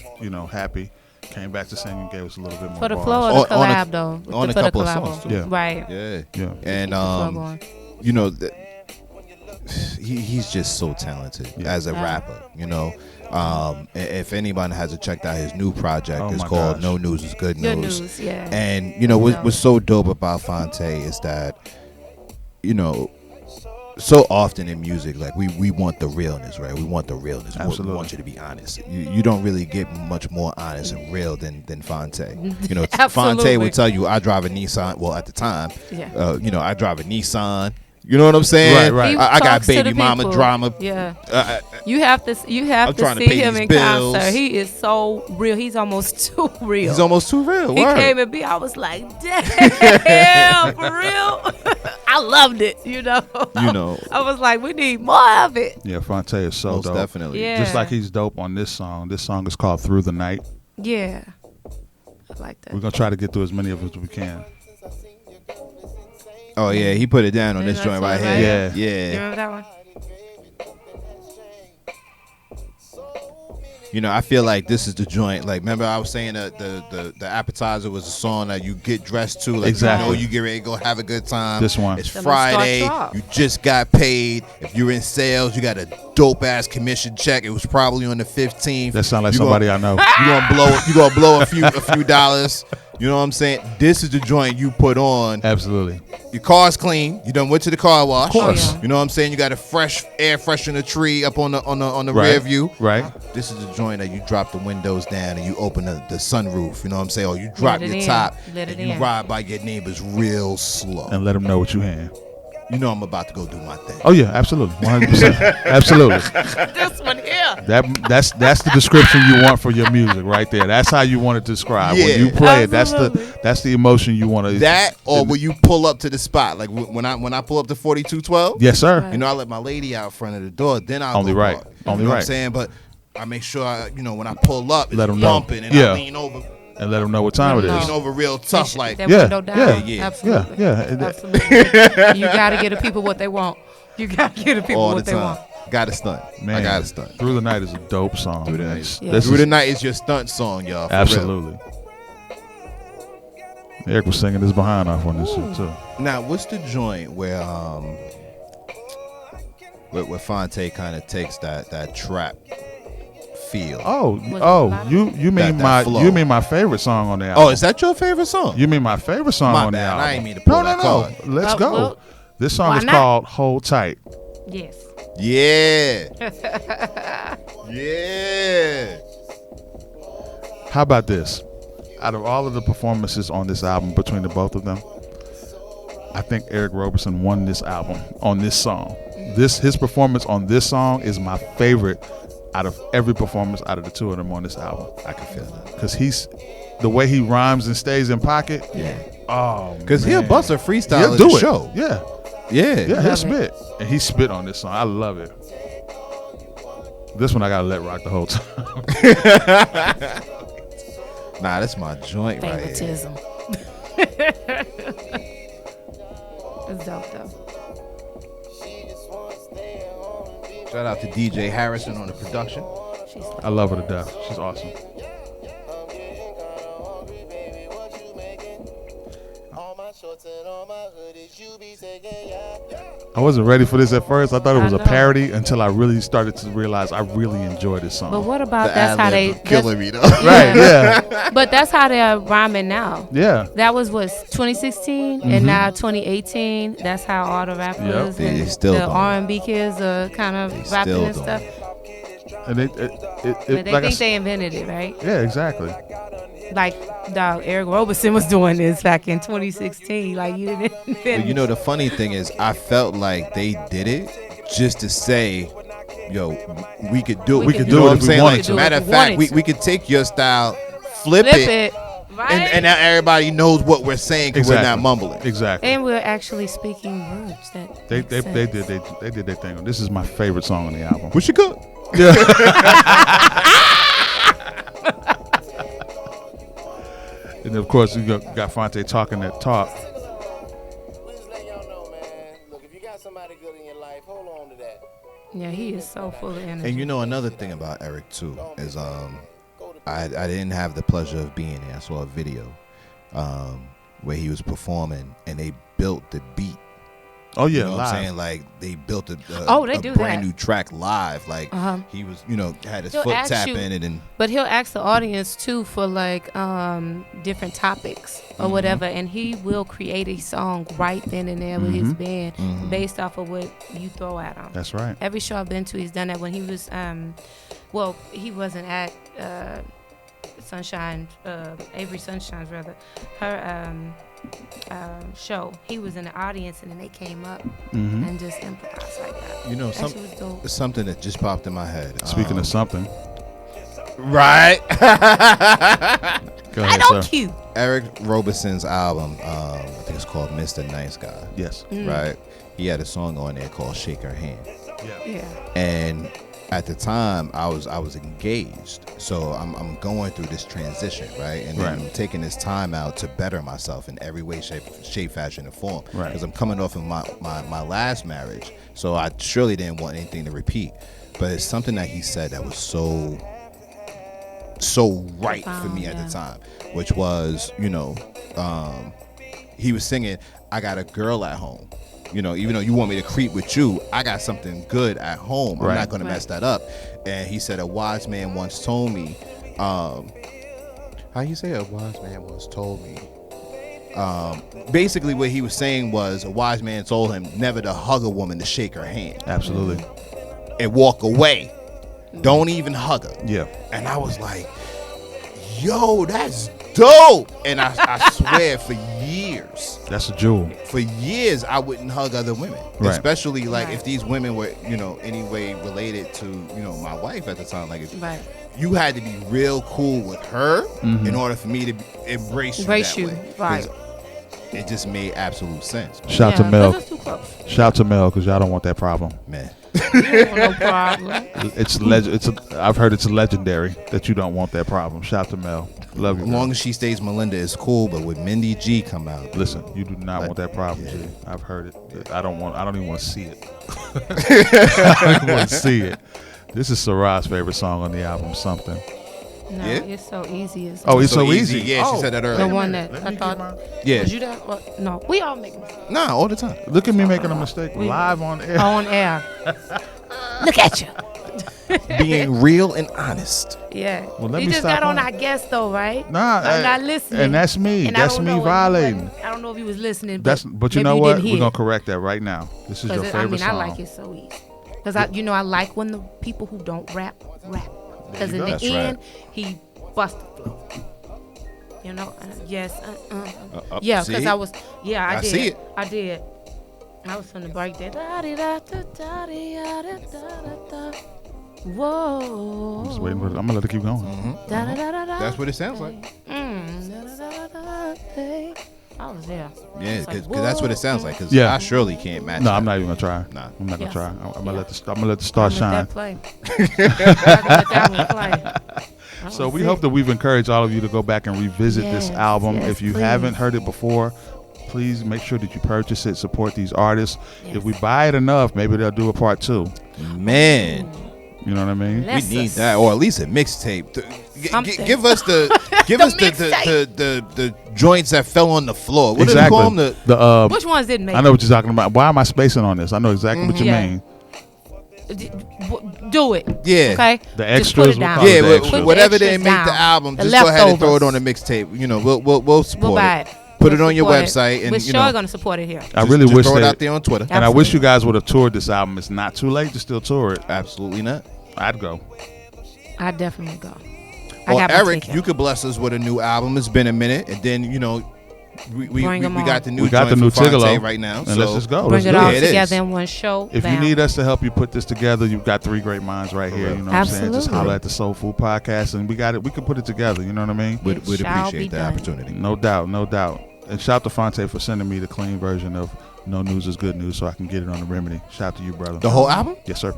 happy. Came back to singing, gave us a little bit more For the bars. flow of the On a- collab, though. on a for the couple of collabo. songs, too. Yeah. Right. Yeah. Yeah. And Flow going. he's just so talented as a Yeah. rapper. If anyone hasn't checked out his new project, Oh it's my called gosh. No News is Good Good News. news, yeah. And what's so dope about Phonte is that so often in music, like we want the realness, right? We want the realness. Absolutely. We want you to be honest. You don't really get much more honest and real than Phonte. Absolutely. Phonte would tell you, I drive a Nissan. Well, at the time, Yeah. I drive a Nissan. You know what I'm saying? Right. He I got talks to baby the mama people. drama. Yeah. Uh, You have to I'm trying to see pay him these in bills. concert. He is so real. He's almost too real. He's almost too real. He Word. came and I was like, damn, for real. I loved it. I was like, we need more of it. Yeah, Phonte is so Most dope. definitely. Yeah. Just like he's dope on this song. This song is called "Through the Night." Yeah. I like that. We're gonna try to get through as many of it as we can. Oh yeah, he put it down on this That's joint right one, here. right? Yeah. You Yeah. remember that one? I feel like this is the joint. Like, remember I was saying that the appetizer was a song that you get dressed to. Like, Exactly. you get ready to go have a good time. This one. It's That one starts Friday. you off. You just got paid. If you're in sales, you got a dope ass commission check. It was probably on the 15th. That sounds like You somebody gonna- I know. You gonna blow a few dollars. You know what I'm saying? This is the joint you put on. Absolutely. Your car's clean. You done went to the car wash. Of course. Oh, yeah. You know what I'm saying? You got a fresh air freshener tree up on the Right. rear view. Right. This is the joint that you drop the windows down and you open the sunroof. You know what I'm saying? Or you drop Let it your in. top Let it and you in. ride by your neighbors real slow. And let them know what you had. You know I'm about to go do my thing. Oh yeah, absolutely, 100%, absolutely. This one here. That's the description you want for your music right there. That's how you want it to describe Yeah. when you play it. Absolutely. That's the emotion you want to. That or will you pull up to the spot? Like when I pull up to 4212? Yes, sir. You know, I let my lady out front of the door. Then I'll Only go right. park. Only you know what right. I'm saying? But I make sure, when I pull up, it's Let 'em know. bumping and Yeah. I lean over. And let them know what time it Let 'em is. know. Lean over real tough, like that Yeah, window down. yeah, yeah. Absolutely. Yeah. Absolutely. You got to give the people what they want. You got to give the people all the what they time. want. Gotta stunt. Man, I gotta stunt. Through the Night is a dope song. Through the man. Night. This Through is- the Night is your stunt song, y'all. For Absolutely. Eric was singing his behind off on this shit too. real. Now, what's the joint where Phonte kind of takes that trap feel? You mean that flow. you mean my favorite song on the album? Oh, is that your favorite song? You mean my favorite song My on the bad. album? I ain't mean to pull that card. Let's go. well, This song why is not? called "Hold Tight." Yes. Yeah. Yeah. How about this? Out of all of the performances on this album between the both of them, I think Eric Roberson won this album on this song. His performance on this song is my favorite out of every performance out of the two of them on this album. I can feel that. Because the way he rhymes and stays in pocket. Yeah. Oh, Because he'll bust a freestyle he'll in do the it. show. Yeah. Yeah. He'll spit. And he spit on this song. I love it. This one I gotta let rock the whole time. Nah, that's my joint right here. Favoritism. It's dope though. Shout out to DJ Harrison on the production. She's I love her to death. She's awesome. I wasn't ready for this at first. I thought it was I a know. parody until I really started to realize I really enjoy this song. But what about The that's how they ad-lib killing me though. Right, yeah. But that's how they're rhyming now. Yeah. That was 2016 and now 2018. That's how all the rappers They and still the don't. R&B kids are kind of rapping still and don't. stuff. And But they like I think s- they invented it, right? Yeah, exactly. Like, dog, Eric Roberson was doing this back in 2016. Like, you didn't invent But you know, the funny thing is, I felt like they did it just to say, yo, we could do it. We could You do know it what I'm if we saying? wanted Like, to. matter of If we fact, wanted we could take your style, flip flip it, it, right? and now everybody knows what we're saying because we're not mumbling. Exactly. And we're actually speaking words that They make did sense. their thing. This is my favorite song on the album. What you cook? And of course, you got Phonte talking that talk. We just let y'all know, man. Look, if you got somebody good in your life, hold on to that. Yeah, he is so full of energy. And you know, another thing about Eric too is I didn't have the pleasure of being there. I saw a video where he was performing and they built the beat. Oh yeah, You know what live. I'm saying? Like they built a they a do brand that. new track live. Like he was, had his He'll foot ask tap you- in it and But he'll ask the audience too for like different topics or whatever, and he will create a song right then and there with his band based off of what you throw at him. That's right. Every show I've been to, he's done that. When he was, he wasn't at Sunshine, Avery Sunshine's rather, her show. He was in the audience, and then they came up and just improvised like that. you know That shit was dope. something that just popped in my head. Speaking of something, right. go I ahead, don't sir. cute. Eric Roberson's album, I think it's called Mr. Nice Guy. Yes. Right. He had a song on there called Shake Her Hand. Yeah. And at the time I was engaged, so I'm going through this transition, right? And then Right. I'm taking this time out to better myself in every way, shape, fashion, and form. Right. Because I'm coming off of my last marriage, so I surely didn't want anything to repeat. But it's something that he said that was so right for me at the time, which was, he was singing, "I got a girl at home. Even though you want me to creep with you, I got something good at home. I'm Right. not going to mess that up." And he said, "A wise man once told me," how you say a wise man once told me? Basically what he was saying was a wise man told him never to hug a woman, to shake her hand Absolutely. and walk away. Don't even hug her. Yeah. And I was like, yo, that's dope. And I swear for years I wouldn't hug other women, Right. especially like if these women were any way related to my wife at the time. Like if Right. you had to be real cool with her in order for me to embrace you Embrace that you, way. 'Cause right. It just made absolute sense, Shout to Yeah, Mel. 'cause it's too close. Shout to Mel because y'all don't want that problem. man. No problem. I've heard it's legendary that you don't want that problem. Shout to Mel. Love you. As long as she stays Melinda, it's cool. But with Mindy G come out, Listen, you do not want that problem, G. I've heard it. I don't even want to see it. I don't want to see it. This is Sarah's favorite song on the album, Something. No, Yeah? it's so easy. It's It's so easy. Yeah, she said that the earlier. one that Let I me thought. get Yeah. Was you that? No, we all make mistakes. Nah, all the time. Look at me making a mistake live on air. On air. Look at you. Being real and honest. Yeah. Well, let you me just stop got on on. our guest though, right? Nah, I'm not listening. And that's me. And I That's don't me know if you violating. wasn't- I don't know if he was listening. But you maybe know he what? didn't We're hear gonna it. correct that right now. This is your 'Cause favorite song. I like it so easy. Because I like when the people who don't rap. Because in go. the That's end, he busted flow. You know, yes, yeah. Because see? I was, I did. see it. I did. I was on the break there. Whoa. I'm just waiting for it. I'm gonna let it keep going. That's what it sounds like. I was there. Yeah, It's like, because that's what it sounds like. Because Yeah. I surely can't match. No, that. I'm not even gonna try. Nah. I'm not gonna Yes. try. I'm gonna Yeah. let the star Let shine. that play. Let that one play. So we hope that we've encouraged all of you to go back and revisit this Yes, album. yes, If you please. haven't heard it before, please make sure that you purchase it. Support these artists. Yes. If we buy it enough, maybe they'll do a part 2. Man, You know what I mean? Let's we need that, or at least a mixtape. Something. Give us the the joints that fell on the floor. What do they call them? Which ones didn't make I know what you're talking about. Why am I spacing on this? I know exactly what you Yeah. mean. Do it. Yeah. Okay. The Just put extras, it we'll down. call it Yeah, the wh- extras. Put whatever the they extras make the down. album, The just go ahead and throw it leftovers. on the mixtape. You know, we'll We'll support buy it. it. Put it on your Support website, it. and We're you sure know, going to support it here. I really just wish throw it that, out there on Twitter. and I wish you guys would have toured this album. It's not too late to still tour it. Absolutely not. I'd go. I definitely go. I Well, got my Eric, ticket. you could bless us with a new album. It's been a minute, and then we Bring 'em got on. the new We got the joint new from Phonte Tigallerro right now. and So let's just go. Bring Let's it do all it. It is. together in one show. If you Bam. need us to help you put this together, you've got 3 great minds right here. You know what I'm saying? Just Absolutely. holler at the Soulfood podcast, and we got it. We can put it together. You know what I mean? we'd It shall appreciate be the done. opportunity. No doubt, no doubt. And shout to Phonte for sending me the clean version of No News is Good News, so I can get it on the Remedy. Shout to you, brother. The whole album? Yes, sir.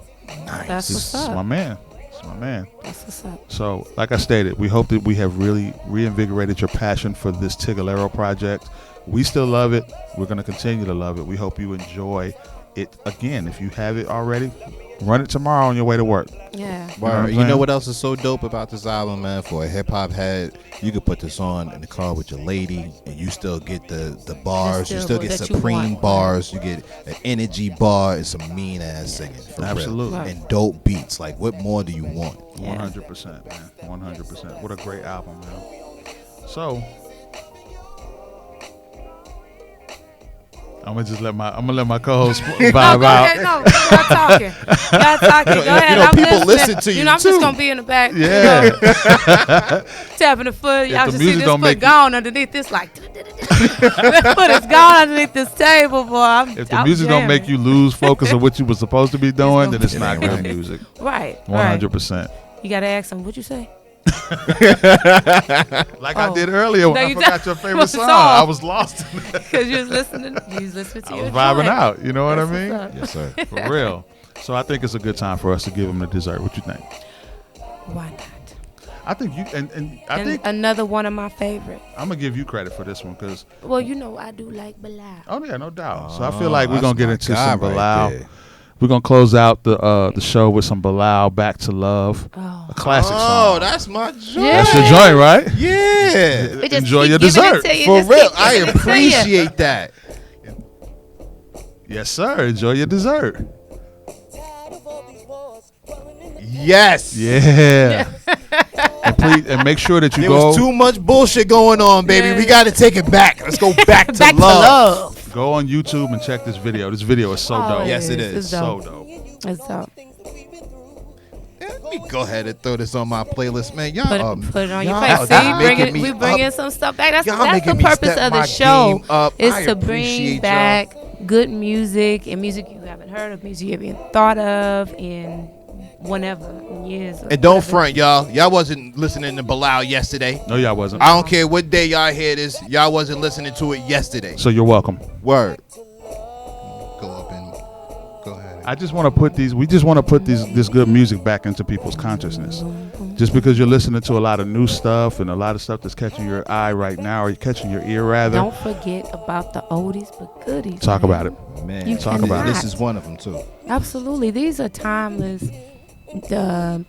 That's This what's is my up. man. It's my man. That's what's up. So, like I stated, we hope that we have really reinvigorated your passion for this Tigallerro project. We still love it. We're going to continue to love it. We hope you enjoy it. Again, if you have it already, run it tomorrow on your way to work. Yeah. Word. what You I'm know saying? what else is so dope about this album, man? For a hip hop head, you could put this on in the car with your lady, and you still get the bars. You still get that you supreme want. bars. You get an energy bar and some mean ass singing. For Absolutely. real. And dope beats. Like, what more do you want? 100%, man. 100%. What a great album, man. So, I'm gonna let my co-host vibe No, go out. ahead. No, y'all talking. Y'all talking. Go ahead. know, I'm people listening. listen to you, know, I'm too. just gonna be in the back. Yeah. Tapping the foot. Y'all the should see music this don't foot make you- gone underneath this. Like, this foot is gone underneath this table, boy. If the music don't make you lose focus of what you were supposed to be doing, then it's It not ain't good right. music. right, 100%. You gotta ask them. What'd you say? Like I Oh. did earlier when No, I you forgot don't. your favorite What song. song? I was lost. Because you was listening. You was listening to I your was vibing joint. out. You know what I That's mean? what's up. Yes, sir. For real. So I think it's a good time for us to give them the dessert. What you think? Why not? I think you and I And think another one of my favorites. I'm gonna give you credit for this one because Well, you know I do like Bilal. oh yeah, no doubt. So I feel like we're that's gonna get my into guy some right Bilal. there. We're gonna close out the show with some Bilal Back to Love, Oh. a classic Oh, song. that's my joint. Yeah. That's your joint, right? Yeah. We just Enjoy keep your giving it dessert. to you, For just real. keep I giving it to you. appreciate that. Yes, sir. Enjoy your dessert. Yes. Yeah. And please, and make sure that you There go was too much bullshit going on, baby. Yeah. We got to take it back. Let's go back to Back to love. love. go on YouTube and check this video. This video is so Oh, dope. Yes, it It's is. So dope. dope. It's dope. Let me go ahead and throw this on my playlist, man. Y'all, Put it on your y'all face. are See, making me we bringing up. some stuff back. That's Y'all the making me purpose step of the my show. game up. Is I to appreciate bring y'all. back good music and music you haven't heard of, music you haven't thought of in whenever in years. or And don't whatever. front, y'all. Y'all wasn't listening to Bilal yesterday. No, y'all wasn't. I don't care what day y'all hear this. Y'all wasn't listening to it yesterday. So you're welcome. Word. Go up and go ahead I just want to put these. We just want to put this good music back into people's consciousness. Just because you're listening to a lot of new stuff and a lot of stuff that's catching your eye right now, or catching your ear rather. Don't forget about the oldies but goodies. Talk man. about it. Man, You Talk about this cannot. is one of them too. Absolutely. These are timeless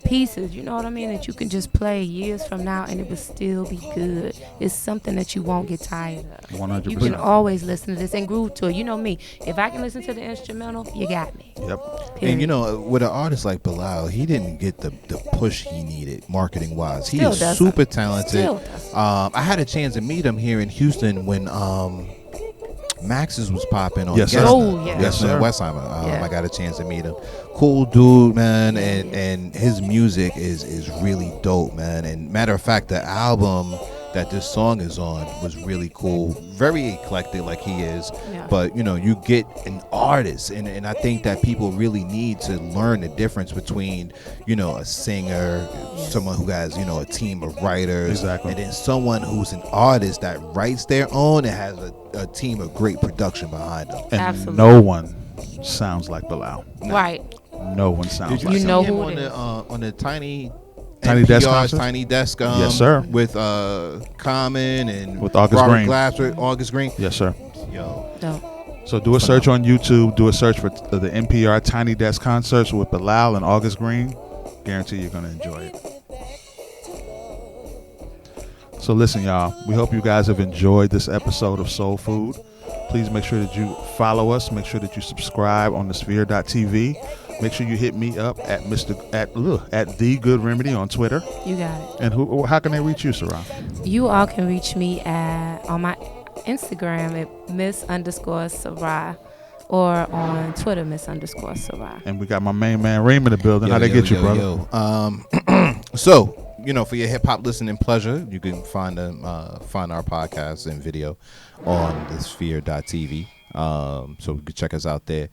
pieces, you know what I mean, that you can just play years from now and it will still be good. It's something that you won't get tired of. 100%. You can always listen to this and groove to it. You know me. If I can listen to the instrumental, you got me. Yep. Period. And you know, with an artist like Bilal, he didn't get the push he needed marketing wise. He Still is doesn't. super talented. Still doesn't. I had a chance to meet him here in Houston when Max's was popping on Yes, sir. Guest Oh, Night. yeah. Yes, sir. Westheimer. Yeah. I got a chance to meet him. Cool dude, man, and his music is really dope, man. And matter of fact, the album that this song is on was really cool. Very eclectic like he is. Yeah. But, you know, you get an artist. And I think that people really need to learn the difference between, you know, a singer, someone who has, you know, a team of writers. Exactly. And then someone who's an artist that writes their own and has a team of great production behind them. And Absolutely. no one sounds like Bilal. Right. No one sounds Did you like You see him. know him who on it the is. on the Tiny Desk NPR's concert? Tiny Desk Yes, sir. with Common and With August Robert Green. Glasser, August Green. Yes, sir. Yo, Dope. So do a search on YouTube. Do a search for the NPR Tiny Desk concerts with Bilal and August Green. Guarantee you're gonna enjoy it. So listen, y'all. We hope you guys have enjoyed this episode of Soul Food. Please make sure that you follow us. Make sure that you subscribe on thesphere.tv. Make sure you hit me up at at The Good Remedy on Twitter. You got it. And how can they reach you, Sarah? You all can reach me on my Instagram at Miss_Sarai or on Twitter Miss_Sarai. And we got my main man Reem in the building. How they get you, brother? So, you know, for your hip hop listening pleasure, you can find our podcast and video on thesphere.tv. So you can check us out there.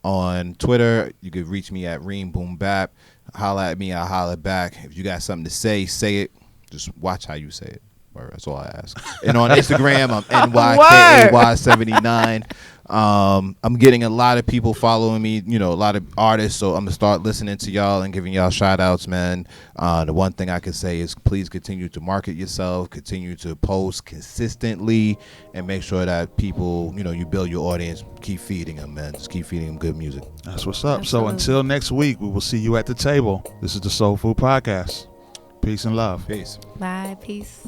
On Twitter, you can reach me at Reem Boom Bap. Holla at me, I'll holla back. If you got something to say it. Just watch how you say it. That's all I ask. And on Instagram, I'm NYKAY79. I'm getting a lot of people following me, you know, a lot of artists. So I'm gonna start listening to y'all and giving y'all shout outs, man. The one thing I can say is please continue to market yourself, continue to post consistently, and make sure that people, you know, you build your audience. Keep feeding them, man. Just keep feeding them good music. That's what's up. Absolutely. So until next week, we will see you at the table. This is the Soul Food Podcast. Peace and love. Peace. Bye. Peace.